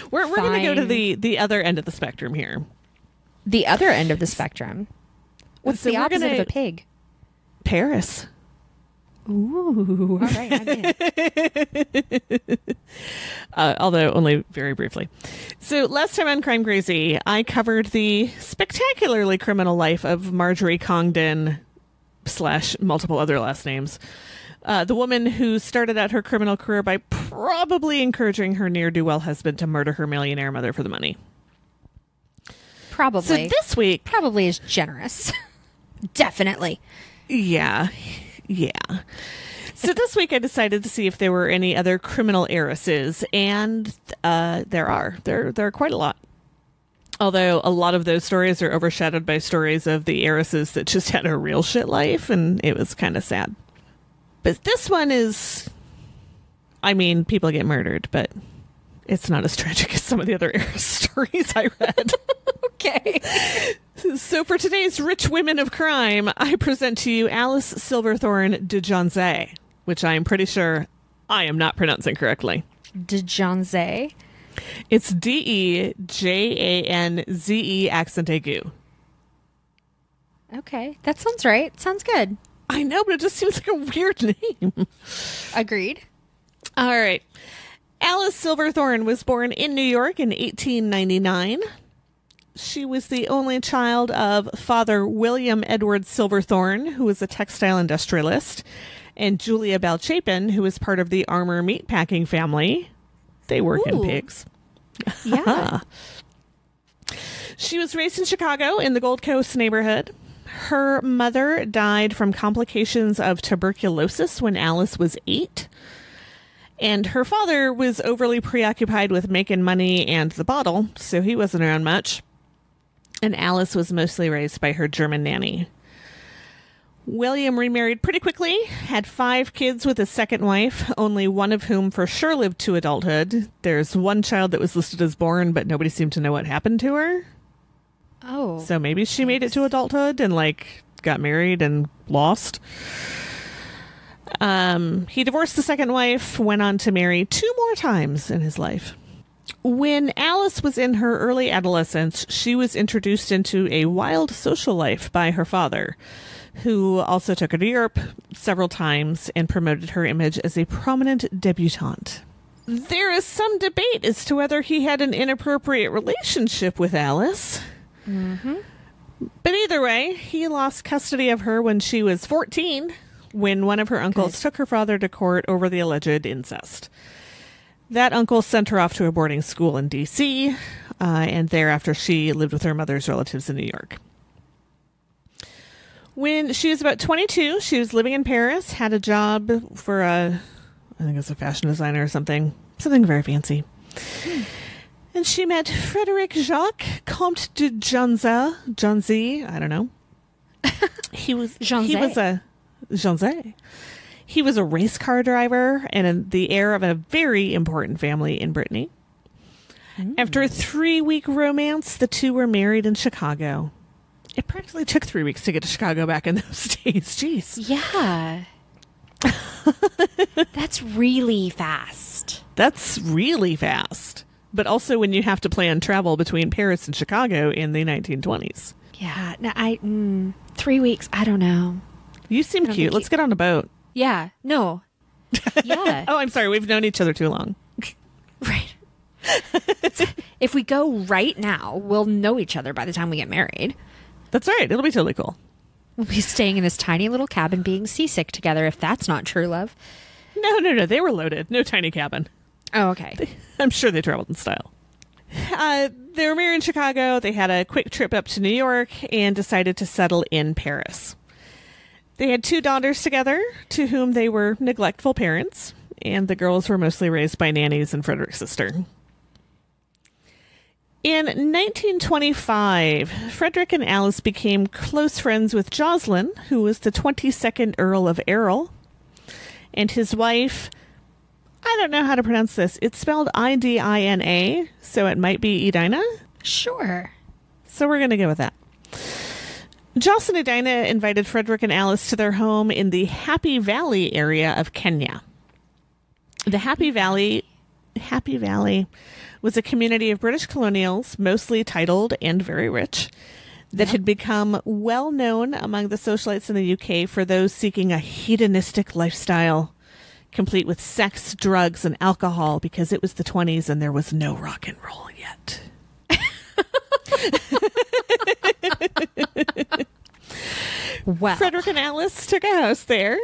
We're going to go to the other end of the spectrum here. The other end of the spectrum? What's the opposite of a pig? Paris. Ooh, all right, I'm in. Although only very briefly. So last time on Crime Crazy, I covered the spectacularly criminal life of Marjorie Congdon / multiple other last names. The woman who started out her criminal career by probably encouraging her ne'er-do-well husband to murder her millionaire mother for the money. Probably. So this week... Probably is generous. Definitely. Yeah. So this week I decided to see if there were any other criminal heiresses, and there are. There are quite a lot. Although a lot of those stories are overshadowed by stories of the heiresses that just had a real shit life, and it was kind of sad. But this one is, I mean, people get murdered, but it's not as tragic as some of the other heiress stories I read. Okay. So for today's Rich Women of Crime, I present to you Alice Silverthorne de Jonze, which I am pretty sure I am not pronouncing correctly. De Jonze? It's Dejanze accent aigu. Okay, that sounds right. Sounds good. I know, but it just seems like a weird name. Agreed. All right. Alice Silverthorne was born in New York in 1899. She was the only child of Father William Edward Silverthorne, who was a textile industrialist, and Julia Bell Chapin, who was part of the Armour meatpacking family. They work in pigs. Yeah. She was raised in Chicago in the Gold Coast neighborhood. Her mother died from complications of tuberculosis when Alice was 8. And her father was overly preoccupied with making money and the bottle, so he wasn't around much. And Alice was mostly raised by her German nanny. William remarried pretty quickly, had 5 kids with his second wife, only one of whom for sure lived to adulthood. There's one child that was listed as born, but nobody seemed to know what happened to her. Oh. So maybe she made it to adulthood and, got married and lost. He divorced the second wife, went on to marry 2 more times in his life. When Alice was in her early adolescence, she was introduced into a wild social life by her father, who also took her to Europe several times and promoted her image as a prominent debutante. There is some debate as to whether he had an inappropriate relationship with Alice. Mm-hmm. But either way, he lost custody of her when she was 14, when one of her uncles took her father to court over the alleged incest. That uncle sent her off to a boarding school in D.C., and thereafter she lived with her mother's relatives in New York. When she was about 22, she was living in Paris, had a job for I think it was a fashion designer or something very fancy. And she met Frederic Jacques, Comte de Janzy, I don't know. He was a race car driver and the heir of a very important family in Brittany. After a 3-week romance, the two were married in Chicago. It practically took 3 weeks to get to Chicago back in those days. Jeez. Yeah. That's really fast. That's really fast. But also when you have to plan travel between Paris and Chicago in the 1920s. Yeah. No, 3 weeks. I don't know. You seem cute. Let's get on a boat. Yeah. No. Yeah. Oh, I'm sorry. We've known each other too long. Right. If we go right now, we'll know each other by the time we get married. That's right. It'll be totally cool. We'll be staying in this tiny little cabin being seasick together, if that's not true love. No. They were loaded. No tiny cabin. Oh, okay. I'm sure they traveled in style. They were married in Chicago. They had a quick trip up to New York and decided to settle in Paris. They had 2 daughters together to whom they were neglectful parents, and the girls were mostly raised by nannies and Frederick's sister. In 1925, Frederick and Alice became close friends with Jocelyn, who was the 22nd Earl of Errol, and his wife, I don't know how to pronounce this. It's spelled Idina, so it might be Edina. Sure. So we're going to go with that. Jocelyn and Edina invited Frederick and Alice to their home in the Happy Valley area of Kenya. The Happy Valley was a community of British colonials, mostly titled and very rich, that had become well known among the socialites in the UK for those seeking a hedonistic lifestyle, complete with sex, drugs, and alcohol, because it was the 20s and there was no rock and roll yet. Well, Frederick and Alice took a house there,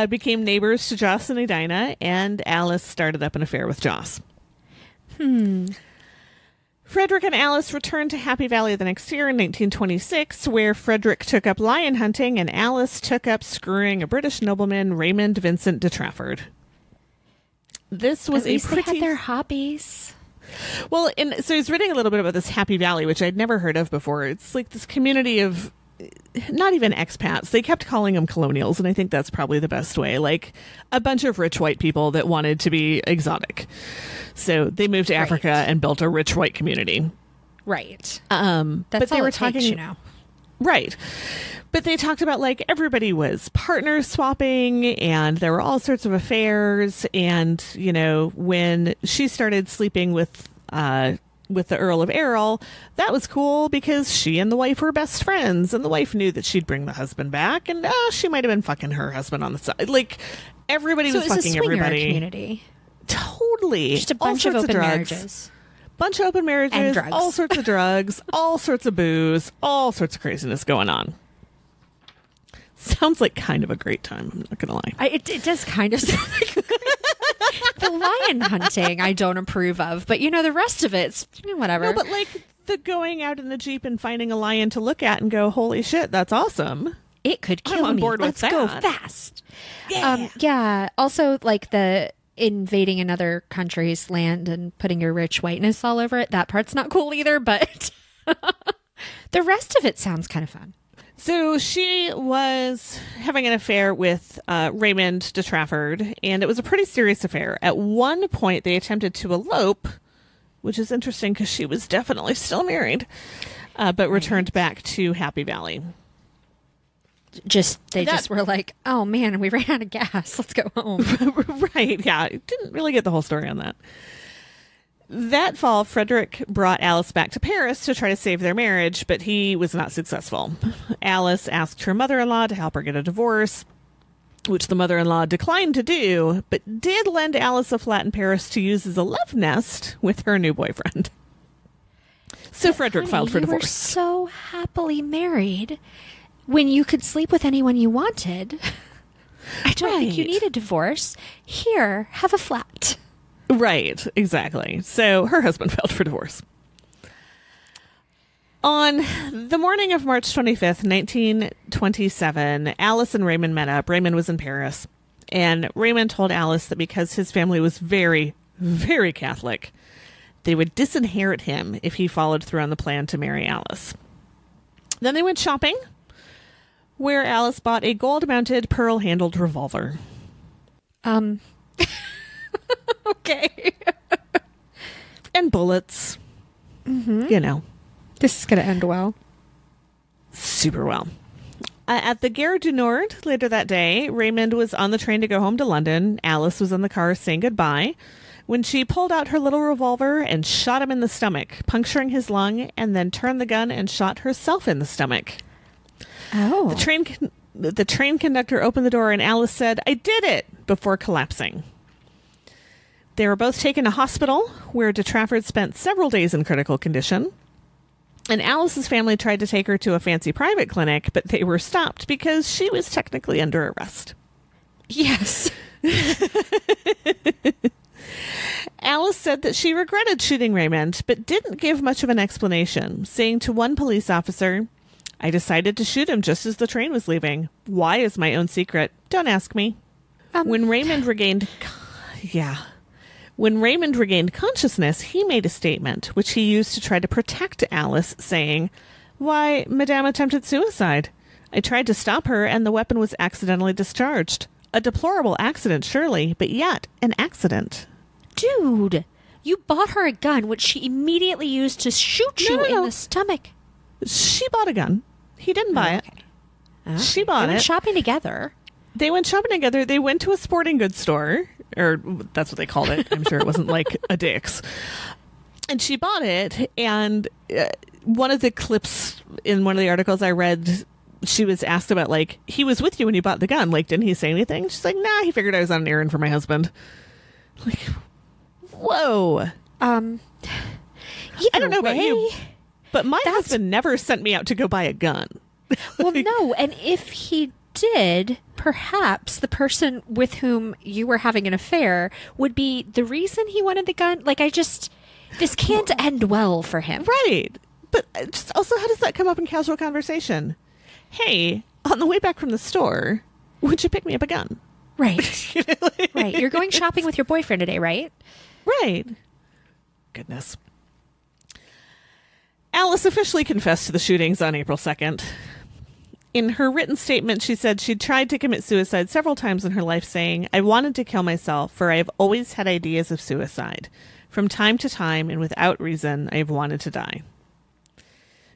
became neighbors to Joss and Edina, and Alice started up an affair with Joss. Frederick and Alice returned to Happy Valley the next year in 1926, where Frederick took up lion hunting and Alice took up screwing a British nobleman, Raymond Vincent de Trafford. This was at least they had their hobbies. Well, and so he's reading a little bit about this Happy Valley, which I'd never heard of before. It's like this community of not even expats. They kept calling them colonials, and I think that's probably the best way. Like a bunch of rich white people that wanted to be exotic. So they moved to Africa and built a rich white community. Right. That's but they all were it talking, takes, Right. But they talked about like everybody was partner swapping and there were all sorts of affairs. And, you know, when she started sleeping with the Earl of Errol, that was cool because she and the wife were best friends, and the wife knew that she'd bring the husband back, and she might have been fucking her husband on the side. Like everybody was fucking everybody. Community. Totally. Just a bunch of open marriages. Bunch of open marriages, and drugs. all sorts of drugs, all sorts of booze, all sorts of craziness going on. Sounds like kind of a great time, I'm not gonna lie. It does kind of sound like the lion hunting I don't approve of, but you know, the rest of it's whatever. No, but like the going out in the Jeep and finding a lion to look at and go, holy shit, that's awesome. It could kill I'm on me. board with Let's go that. fast. Yeah. Yeah. Also, like the invading another country's land and putting your rich whiteness all over it. That part's not cool either, but the rest of it sounds kind of fun. So she was having an affair with Raymond de Trafford, and it was a pretty serious affair. At one point, they attempted to elope, which is interesting because she was definitely still married, but returned back to Happy Valley. They just were like, oh man, we ran out of gas. Let's go home. Right, yeah. Didn't really get the whole story on that. That fall, Frederick brought Alice back to Paris to try to save their marriage, but he was not successful. Alice asked her mother-in-law to help her get a divorce, which the mother-in-law declined to do, but did lend Alice a flat in Paris to use as a love nest with her new boyfriend. So Frederick filed for divorce. You were so happily married when you could sleep with anyone you wanted. I don't think you need a divorce. Here, have a flat. Right, exactly. So her husband filed for divorce. On the morning of March 25th, 1927, Alice and Raymond met up. Raymond was in Paris. And Raymond told Alice that because his family was very, very Catholic, they would disinherit him if he followed through on the plan to marry Alice. Then they went shopping, where Alice bought a gold-mounted, pearl-handled revolver. Okay. And bullets. Mm-hmm. You know. This is going to end well. Super well. At the Gare du Nord later that day, Raymond was on the train to go home to London. Alice was in the car saying goodbye when she pulled out her little revolver and shot him in the stomach, puncturing his lung, and then turned the gun and shot herself in the stomach. Oh. The train conductor opened the door and Alice said, "I did it," before collapsing. They were both taken to hospital, where de Trafford spent several days in critical condition. And Alice's family tried to take her to a fancy private clinic, but they were stopped because she was technically under arrest. Yes. Alice said that she regretted shooting Raymond, but didn't give much of an explanation, saying to one police officer, "I decided to shoot him just as the train was leaving. Why is my own secret? Don't ask me." When Raymond regained consciousness, he made a statement, which he used to try to protect Alice, saying, "Why, Madame attempted suicide. I tried to stop her, and the weapon was accidentally discharged. A deplorable accident, surely, but yet an accident." Dude, you bought her a gun, which she immediately used to shoot you in the stomach. She bought a gun. He didn't buy it. Okay. She bought They went it. shopping together. They went shopping together. They went to a sporting goods store, or that's what they called it. I'm sure it wasn't like a Dick's. And she bought it. And one of the clips in one of the articles I read, she was asked about, like, he was with you when you bought the gun. Like, didn't he say anything? She's like, nah, he figured I was on an errand for my husband. Like, whoa. I don't know about you, but my husband never sent me out to go buy a gun. Well, no. And if he did, perhaps the person with whom you were having an affair would be the reason he wanted the gun. Like, this can't end well for him. Right. But just also, how does that come up in casual conversation? Hey, on the way back from the store, would you pick me up a gun? Right. Right. You're going shopping with your boyfriend today, right? Right. Goodness. Alice officially confessed to the shootings on April 2nd. In her written statement, she said she'd tried to commit suicide several times in her life, saying, "I wanted to kill myself, for I have always had ideas of suicide. From time to time, and without reason, I have wanted to die."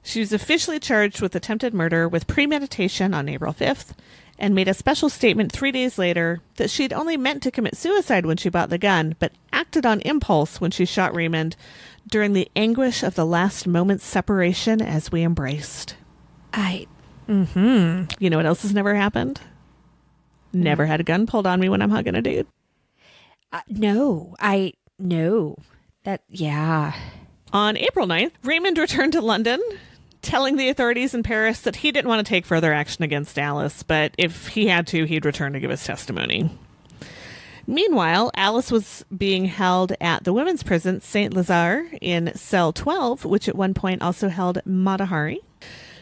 She was officially charged with attempted murder with premeditation on April 5th, and made a special statement 3 days later that she'd only meant to commit suicide when she bought the gun, but acted on impulse when she shot Raymond during the anguish of the last moment's separation as we embraced. You know what else has never happened? Never had a gun pulled on me when I'm hugging a dude. No. Yeah. On April 9th, Raymond returned to London, telling the authorities in Paris that he didn't want to take further action against Alice, but if he had to, he'd return to give his testimony. Meanwhile, Alice was being held at the women's prison, St. Lazare, in cell 12, which at one point also held Mata Hari.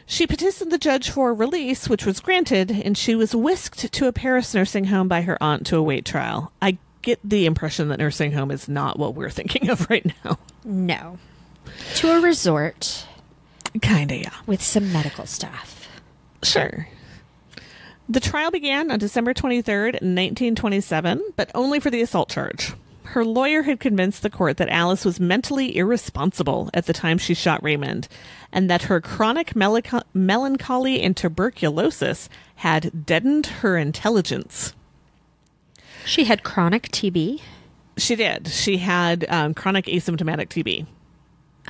She petitioned the judge for release, which was granted, and she was whisked to a Paris nursing home by her aunt to await trial. I get the impression that nursing home is not what we're thinking of right now. No. To a resort. Kinda, yeah. With some medical stuff. Sure. The trial began on December 23rd, 1927, but only for the assault charge. Her lawyer had convinced the court that Alice was mentally irresponsible at the time she shot Raymond, and that her chronic melancholy and tuberculosis had deadened her intelligence. She had chronic TB? She did. She had chronic asymptomatic TB.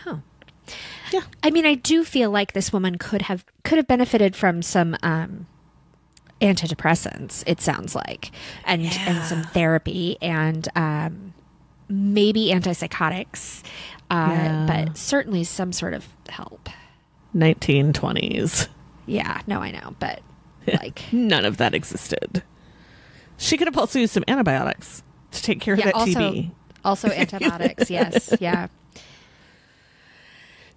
Oh. Yeah. I mean, I do feel like this woman could have benefited from some antidepressants, it sounds like, and some therapy and maybe antipsychotics, but certainly some sort of help. 1920s. Yeah, no, I know, but like none of that existed. She could have also used some antibiotics to take care of that TB. Also antibiotics, yes. Yeah.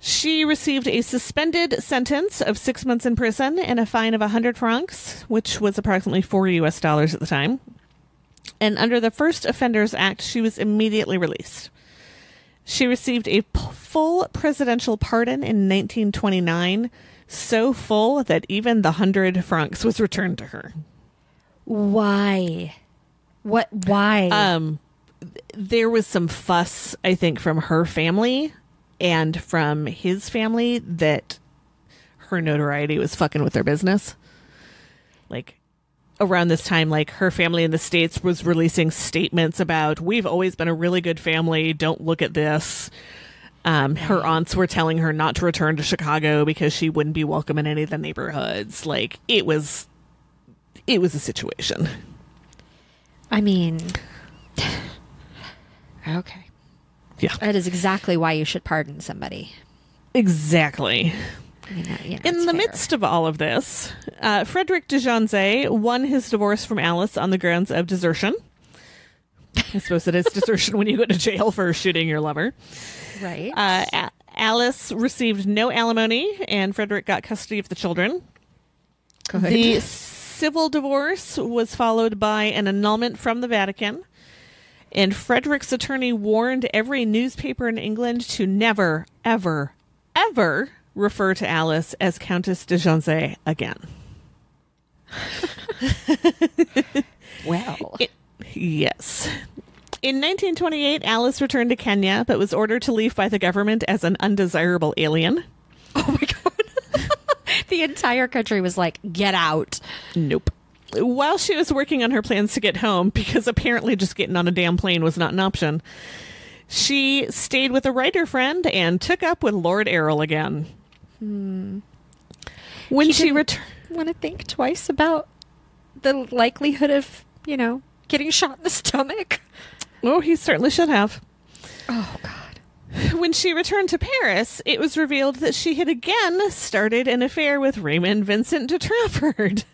She received a suspended sentence of 6 months in prison and a fine of 100 francs, which was approximately $4 at the time. And under the First Offenders Act, she was immediately released. She received a full presidential pardon in 1929, so full that even the 100 francs was returned to her. Why? Why? There was some fuss, I think, from her family and from his family that her notoriety was fucking with their business. Like, around this time, like, her family in the States was releasing statements about, we've always been a really good family, don't look at this. Her aunts were telling her not to return to Chicago because she wouldn't be welcome in any of the neighborhoods. Like, it was a situation. I mean, okay. Yeah. That is exactly why you should pardon somebody. Exactly. I mean, In the midst of all of this, Frederick de Janzé won his divorce from Alice on the grounds of desertion. I suppose it is desertion when you go to jail for shooting your lover. Right. Alice received no alimony, and Frederick got custody of the children. Good. The civil divorce was followed by an annulment from the Vatican, and Frederick's attorney warned every newspaper in England to never, ever, ever refer to Alice as Countess de Janzé again. Well. Yes. In 1928, Alice returned to Kenya, but was ordered to leave by the government as an undesirable alien. Oh my God. The entire country was like, get out. Nope. While she was working on her plans to get home, because apparently just getting on a damn plane was not an option, she stayed with a writer friend and took up with Lord Errol again. When she returned... Want to think twice about the likelihood of, getting shot in the stomach. Oh, he certainly should have. Oh, God. When she returned to Paris, it was revealed that she had again started an affair with Raymond Vincent de Trafford.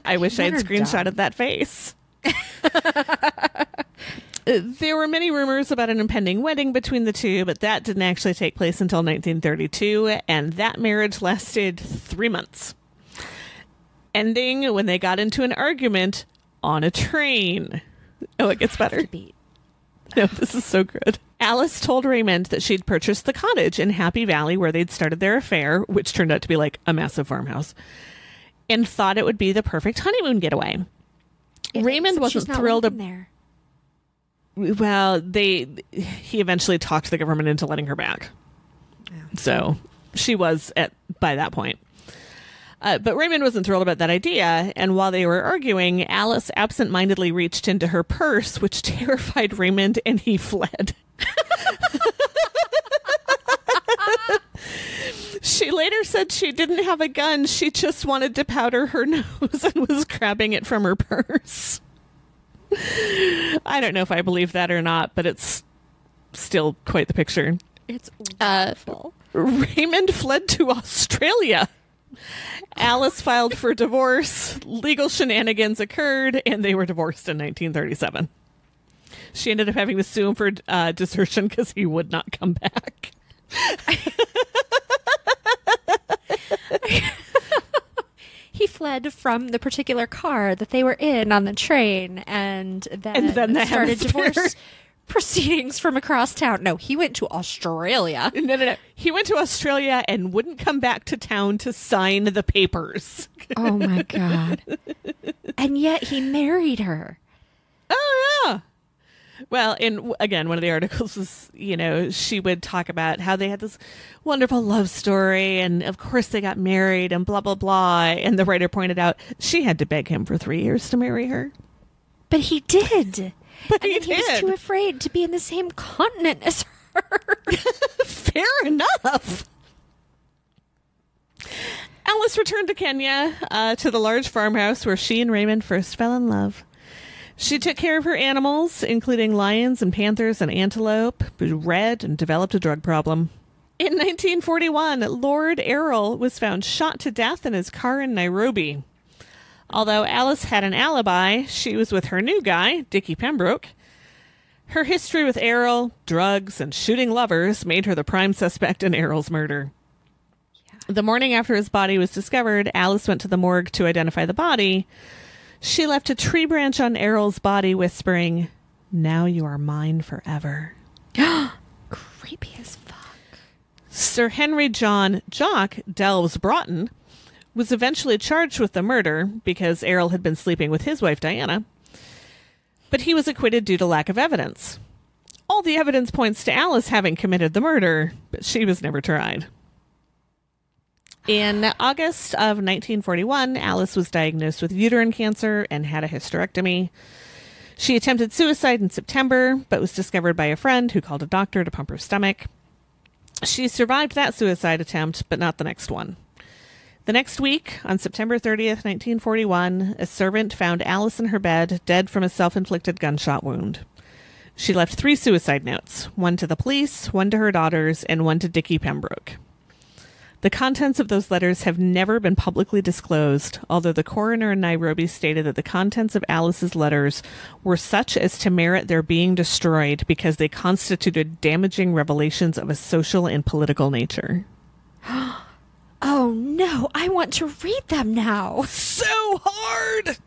I wish I had screenshotted that face. There were many rumors about an impending wedding between the two, but that didn't actually take place until 1932, and that marriage lasted 3 months, ending when they got into an argument on a train. Oh, it gets better. No, this is so good. Alice told Raymond that she'd purchased the cottage in Happy Valley where they'd started their affair, which turned out to be like a massive farmhouse, and thought it would be the perfect honeymoon getaway. Raymond wasn't thrilled. There. Well, he eventually talked the government into letting her back. Oh. So she was by that point. But Raymond wasn't thrilled about that idea, and while they were arguing, Alice absentmindedly reached into her purse, which terrified Raymond, and he fled. She later said she didn't have a gun, she just wanted to powder her nose and was grabbing it from her purse. I don't know if I believe that or not, but it's still quite the picture. It's awful. Raymond fled to Australia. Alice filed for divorce. Legal shenanigans occurred, and they were divorced in 1937. She ended up having to sue him for desertion because he would not come back. He fled from the particular car that they were in on the train, and then they started divorce proceedings from across town. No, he went to Australia. No. He went to Australia and wouldn't come back to town to sign the papers. Oh, my God. And yet he married her. Oh, yeah. Well, again, one of the articles was, she would talk about how they had this wonderful love story, and of course they got married and blah, blah, blah. And the writer pointed out she had to beg him for 3 years to marry her. But he did. But he was too afraid to be in the same continent as her. Fair enough. Alice returned to Kenya, to the large farmhouse where she and Raymond first fell in love. She took care of her animals, including lions and panthers and antelope, read and developed a drug problem. In 1941, Lord Errol was found shot to death in his car in Nairobi. Although Alice had an alibi, she was with her new guy, Dickie Pembroke. Her history with Errol, drugs, and shooting lovers made her the prime suspect in Errol's murder. Yeah. The morning after his body was discovered, Alice went to the morgue to identify the body. She left a tree branch on Errol's body, whispering, "Now you are mine forever." Creepy as fuck. Sir Henry John Jock Delves Broughton was eventually charged with the murder because Errol had been sleeping with his wife Diana, but he was acquitted due to lack of evidence. All the evidence points to Alice having committed the murder, but she was never tried. In August of 1941, Alice was diagnosed with uterine cancer and had a hysterectomy. She attempted suicide in September, but was discovered by a friend who called a doctor to pump her stomach. She survived that suicide attempt, but not the next one. The next week, on September 30th, 1941, a servant found Alice in her bed, dead from a self-inflicted gunshot wound. She left 3 suicide notes, one to the police, one to her daughters, and one to Dickie Pembroke. The contents of those letters have never been publicly disclosed, although the coroner in Nairobi stated that the contents of Alice's letters were such as to merit their being destroyed because they constituted damaging revelations of a social and political nature. Oh no, I want to read them now. So hard!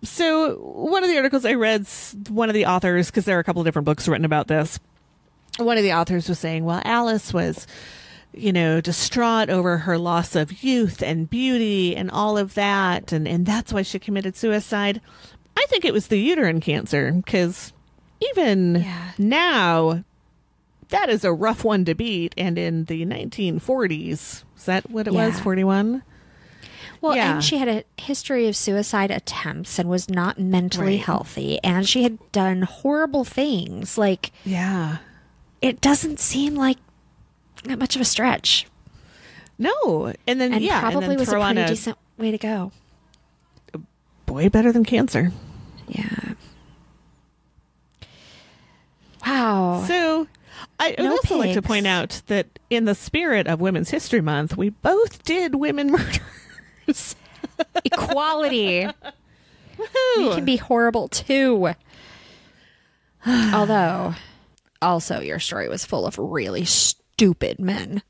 So one of the articles I read, one of the authors, because there are a couple of different books written about this, one of the authors was saying, well, Alice was, distraught over her loss of youth and beauty and all of that, and that's why she committed suicide. I think it was the uterine cancer, because even now, that is a rough one to beat. And in the 1940s, is that what it was, 41? Well, and she had a history of suicide attempts and was not mentally healthy. And she had done horrible things. It doesn't seem like that much of a stretch. No. And then, probably and then was a pretty decent way to go. Way better than cancer. Yeah. Wow. So I would also like to point out that in the spirit of Women's History Month, we both did women murders. Equality. We can be horrible too. Although, also your story was full of really stupid men.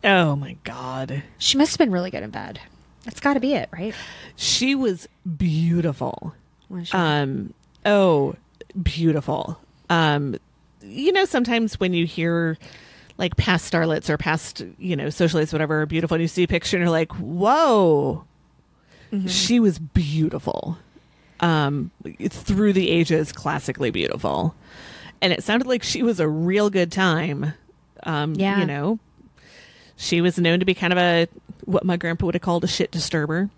Oh my God. She must have been really good in bed. That's got to be it, right? She was beautiful. Was she? Beautiful. Sometimes when you hear like past starlets or past, socialites, whatever, are beautiful, and you see a picture and you're like, whoa, she was beautiful. Through the ages, classically beautiful. And it sounded like she was a real good time. She was known to be kind of what my grandpa would have called a shit disturber.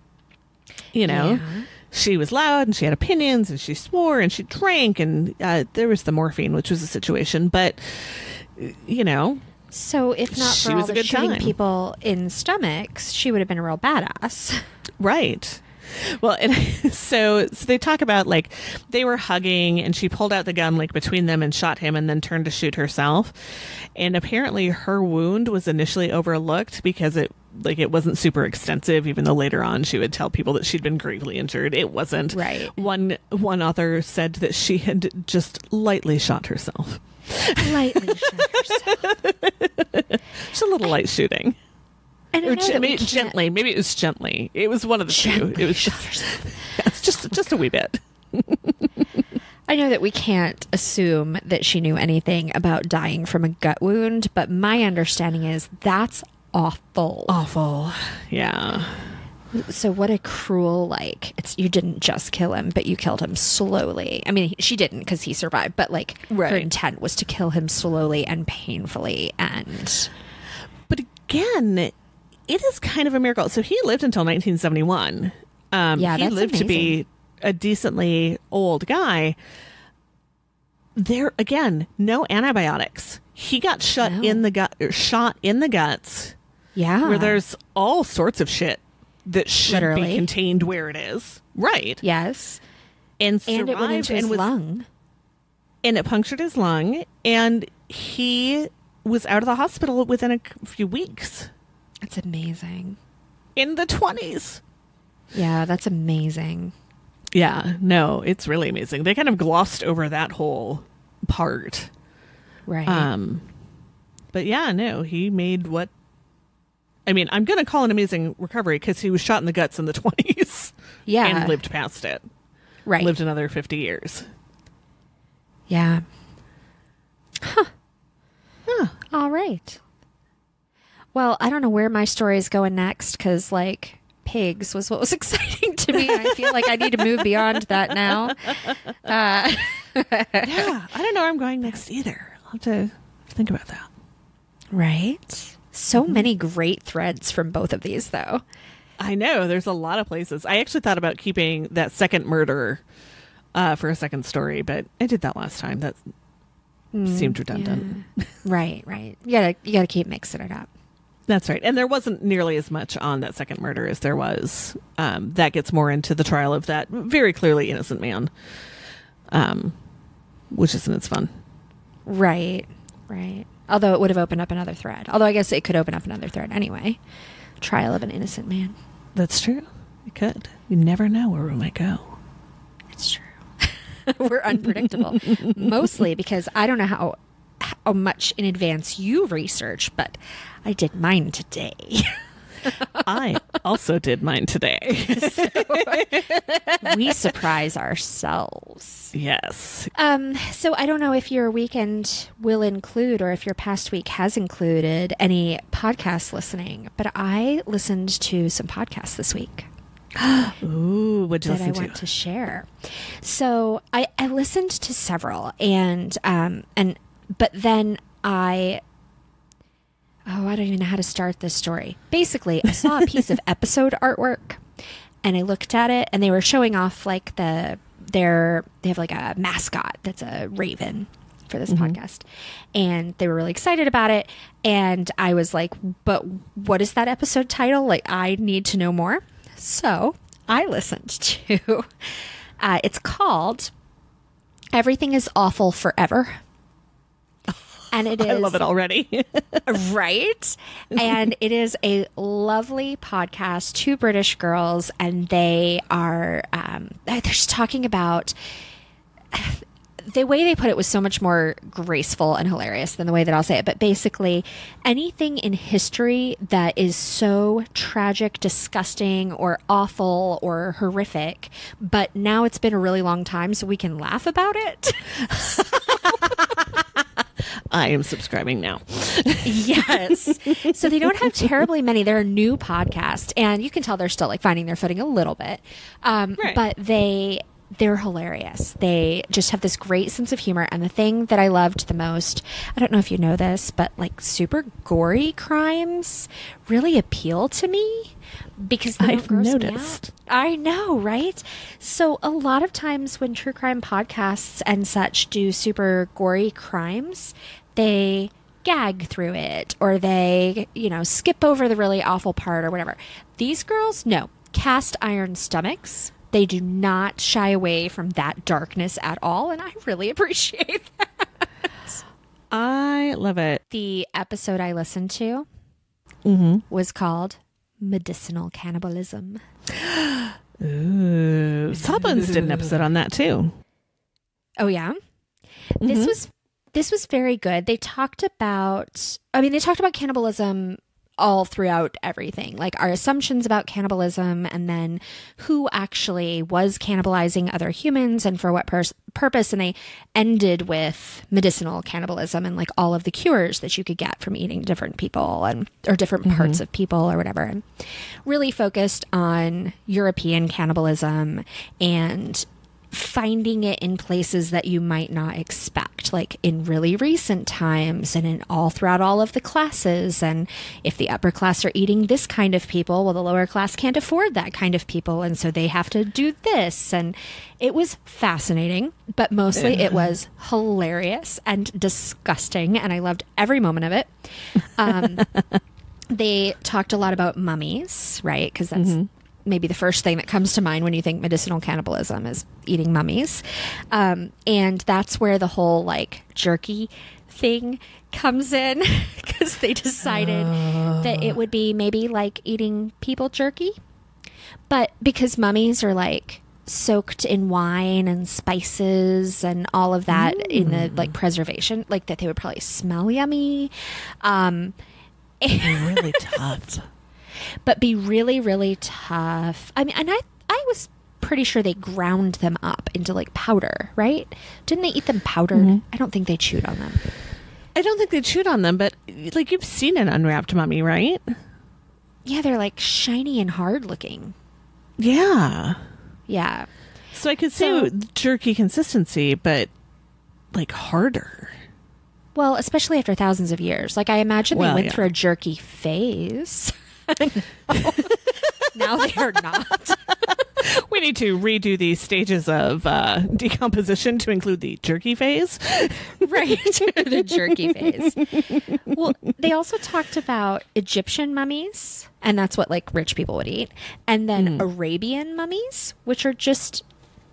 She was loud and she had opinions and she swore and she drank and there was the morphine, which was a situation. But, So if not for all the shooting people in stomachs, she would have been a real badass. Right. Well, so they talk about like they were hugging and she pulled out the gun like between them and shot him and then turned to shoot herself. And apparently her wound was initially overlooked because it wasn't super extensive, even though later on she would tell people that she'd been gravely injured. It wasn't. Right. One author said that she had just lightly shot herself. Lightly shot herself. Just a little light shooting. And Gently. Maybe it was gently. It was one of the two. It was just a wee bit. I know that we can't assume that she knew anything about dying from a gut wound, but my understanding is that's awful. Awful. Yeah. So what a cruel, you didn't just kill him, but you killed him slowly. I mean, she didn't because he survived, but her intent was to kill him slowly and painfully. But again, it is kind of a miracle. So he lived until 1971. He lived to be a decently old guy. There again, no antibiotics. He got shot in the guts. Yeah, where there's all sorts of shit that should be contained where it is. Right. Yes. And survived it went into his lung. And it punctured his lung, and he was out of the hospital within a few weeks. That's amazing. In the 20s. Yeah, that's amazing. Yeah, no, it's really amazing. They kind of glossed over that whole part. Right. But yeah, no, he made what, I mean, I'm going to call an amazing recovery because he was shot in the guts in the 20s. Yeah. And lived past it. Right. Lived another 50 years. Yeah. Huh. All right. Well, I don't know where my story is going next because, like, pigs was what was exciting to me. I feel like I need to move beyond that now. Yeah, I don't know where I'm going next either. I'll have to think about that. Right. So many great threads from both of these, though. I know. There's a lot of places. I actually thought about keeping that second murder for a second story, but I did that last time. That seemed redundant. Yeah. Right. You gotta keep mixing it up. That's right. And there wasn't nearly as much on that second murder as there was. That gets more into the trial of that very clearly innocent man, which isn't as fun. Right. Although it would have opened up another thread. Although I guess it could open up another thread anyway. Trial of an innocent man. That's true. It could. You never know where we might go. It's true. We're unpredictable. Mostly because I don't know how much in advance you research, but I did mine today. I also did mine today. We surprise ourselves. Yes. So I don't know if your weekend will include or if your past week has included any podcast listening, but I listened to some podcasts this week. Ooh, what'd you that listen I to? want to share. So I listened to several but then I don't even know how to start this story. Basically, I saw a piece of episode artwork and I looked at it and they were showing off like they have like a mascot that's a raven for this podcast. And they were really excited about it. And I was like, but what is that episode title? Like, I need to know more. So I listened to, it's called Everything is Awful Forever. And it is, I love it already. Right? And it is a lovely podcast, two British girls, and they are, they're just talking about, the way they put it was so much more graceful and hilarious than the way that I'll say it. But basically, anything in history that is so tragic, disgusting, or awful, or horrific, but now it's been a really long time, so we can laugh about it. I am subscribing now. Yes. So they don't have terribly many. They're a new podcast, and you can tell they're still like finding their footing a little bit. Right. But they're hilarious. They just have this great sense of humor. And the thing that I loved the most, I don't know if you know this, but like super gory crimes really appeal to me because they don't gross me out. I know, right? So a lot of times when true crime podcasts and such do super gory crimes, they gag through it or they, skip over the really awful part or whatever. These girls, no, cast iron stomachs. They do not shy away from that darkness at all, and I really appreciate that. I love it. The episode I listened to was called Medicinal Cannibalism. Ooh. Sawbones did an episode on that, too. Oh, yeah? This was very good. They talked about cannibalism all throughout everything, like our assumptions about cannibalism and then who actually was cannibalizing other humans and for what purpose. And they ended with medicinal cannibalism and like all of the cures that you could get from eating different people or different parts of people or whatever. And really focused on European cannibalism and finding it in places that you might not expect, like in really recent times and in all throughout all of the classes. And if the upper class are eating this kind of people, well, the lower class can't afford that kind of people. And so they have to do this. And it was fascinating, but mostly it was hilarious and disgusting. And I loved every moment of it. They talked a lot about mummies, right? Because that's maybe the first thing that comes to mind when you think medicinal cannibalism is eating mummies. And that's where the whole like jerky thing comes in because they decided that it would be maybe like eating people jerky. But because mummies are like soaked in wine and spices and all of that in the like preservation, like that they would probably smell yummy. Really tough. But be really, really tough. I mean, and I was pretty sure they ground them up into like powder, right? Didn't they eat them powdered? Mm-hmm. I don't think they chewed on them. I don't think they chewed on them, but like you've seen an unwrapped mummy, right? Yeah, they're like shiny and hard looking. Yeah. Yeah. So I could say jerky consistency, but like harder. Well, especially after thousands of years. Like I imagine they went through a jerky phase. Now they are not. We need to redo these stages of decomposition to include the jerky phase. Right. The jerky phase. Well, they also talked about Egyptian mummies, and that's what like rich people would eat. And then Arabian mummies, which are just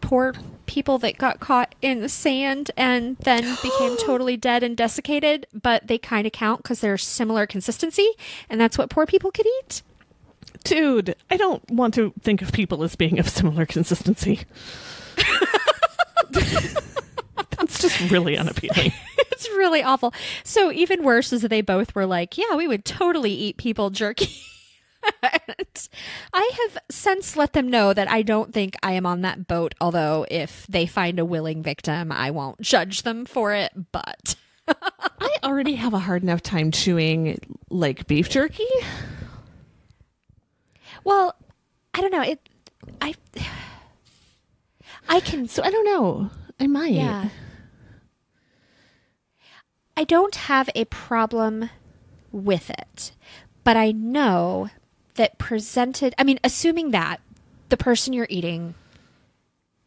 poor people that got caught in the sand and then became totally dead and desiccated, but they kind of count because they're similar consistency, and that's what poor people could eat. Dude, I don't want to think of people as being of similar consistency. That's just really unappealing. It's really awful. So even worse is that they both were like, yeah, we would totally eat people jerky. I have since let them know that I don't think I am on that boat, although if they find a willing victim, I won't judge them for it, but I already have a hard enough time chewing like beef jerky. Well, I don't know. I can. So I don't know. I might. Yeah. I don't have a problem with it, but I know that assuming that the person you're eating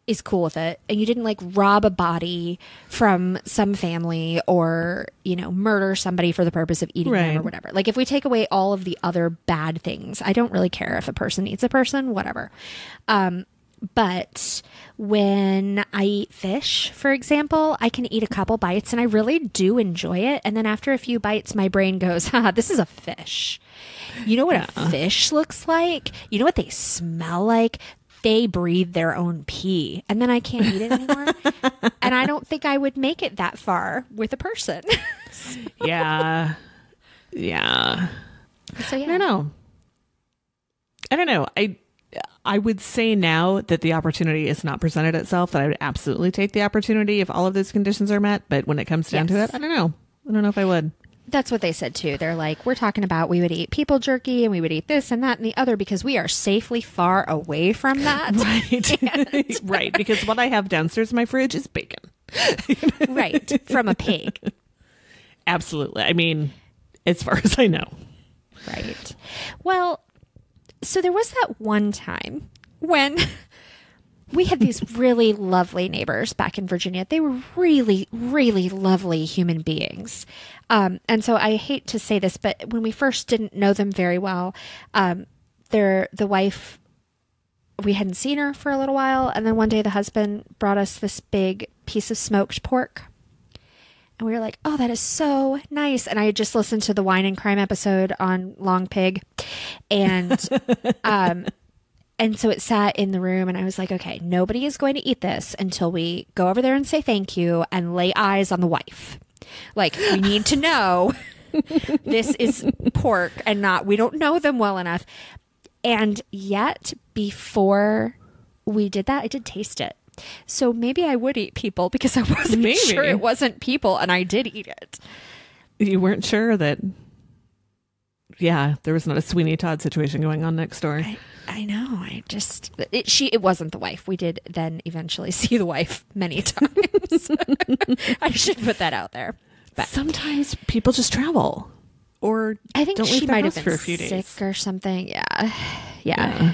is cool with it and you didn't like rob a body from some family or, murder somebody for the purpose of eating them or whatever. Like if we take away all of the other bad things, I don't really care if a person eats a person, whatever. But when I eat fish, for example, I can eat a couple bites and I really do enjoy it. And then after a few bites, my brain goes, this is a fish. You know what a fish looks like? You know what they smell like? They breathe their own pee. And then I can't eat it anymore. And I don't think I would make it that far with a person. Yeah. Yeah. So, yeah. I don't know. I would say now that the opportunity is not presented itself, that I would absolutely take the opportunity if all of those conditions are met. But when it comes down to it, I don't know. I don't know if I would. That's what they said too. They're like, we're talking about we would eat people jerky and we would eat this and that and the other because we are safely far away from that. Right. Right. Because what I have downstairs in my fridge is bacon. Right. From a pig. Absolutely. I mean, as far as I know. Right. Well, so there was that one time when we had these really lovely neighbors back in Virginia. They were really, really lovely human beings. And so I hate to say this, but when we first didn't know them very well, the wife, we hadn't seen her for a little while. And then one day the husband brought us this big piece of smoked pork. And we were like, oh, that is so nice. And I had just listened to the Wine and Crime episode on Long Pig. And so it sat in the room and I was like, okay, nobody is going to eat this until we go over there and say thank you and lay eyes on the wife. Like, we need to know this is pork and we don't know them well enough. And yet, before we did that, I did taste it. So maybe I would eat people because I wasn't sure it wasn't people and I did eat it. You weren't sure that, there was not a Sweeney Todd situation going on next door. I know. It wasn't the wife. We did then eventually see the wife many times. I should put that out there. But sometimes people just travel, or I think don't she leave might the have house been for a few sick days or something. Yeah.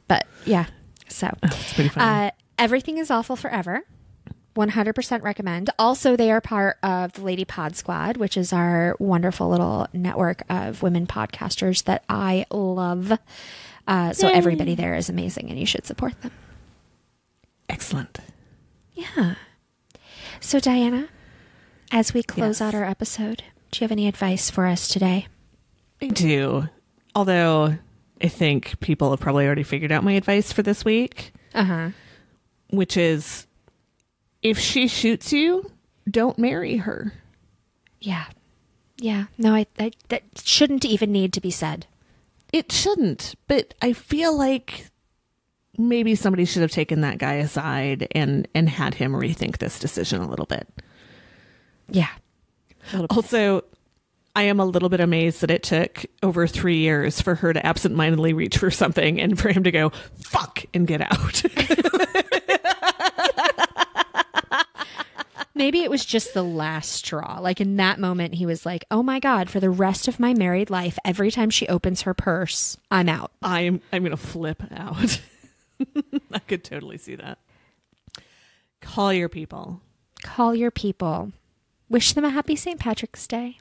But yeah. So it's pretty fun. Everything is Awful Forever. 100% recommend. Also, they are part of the Lady Pod Squad, which is our wonderful little network of women podcasters that I love. So everybody there is amazing and you should support them. Excellent. Yeah. So Diana, as we close out our episode, do you have any advice for us today? I do. Although I think people have probably already figured out my advice for this week. Uh-huh. Which is, if she shoots you, don't marry her. Yeah. Yeah. No, I that shouldn't even need to be said. It shouldn't, but I feel like maybe somebody should have taken that guy aside and had him rethink this decision a little bit. Yeah. Also, I am a little bit amazed that it took over 3 years for her to absentmindedly reach for something and for him to go, fuck, and get out. Maybe it was just the last straw. Like in that moment, he was like, oh my God, for the rest of my married life, every time she opens her purse, I'm out. I'm going to flip out. I could totally see that. Call your people. Call your people. Wish them a happy St. Patrick's Day.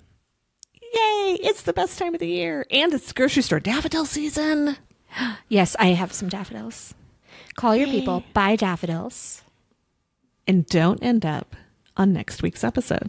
Yay! It's the best time of the year. And it's grocery store daffodil season. Yes, I have some daffodils. Call your people. Buy daffodils. And don't end up on next week's episode.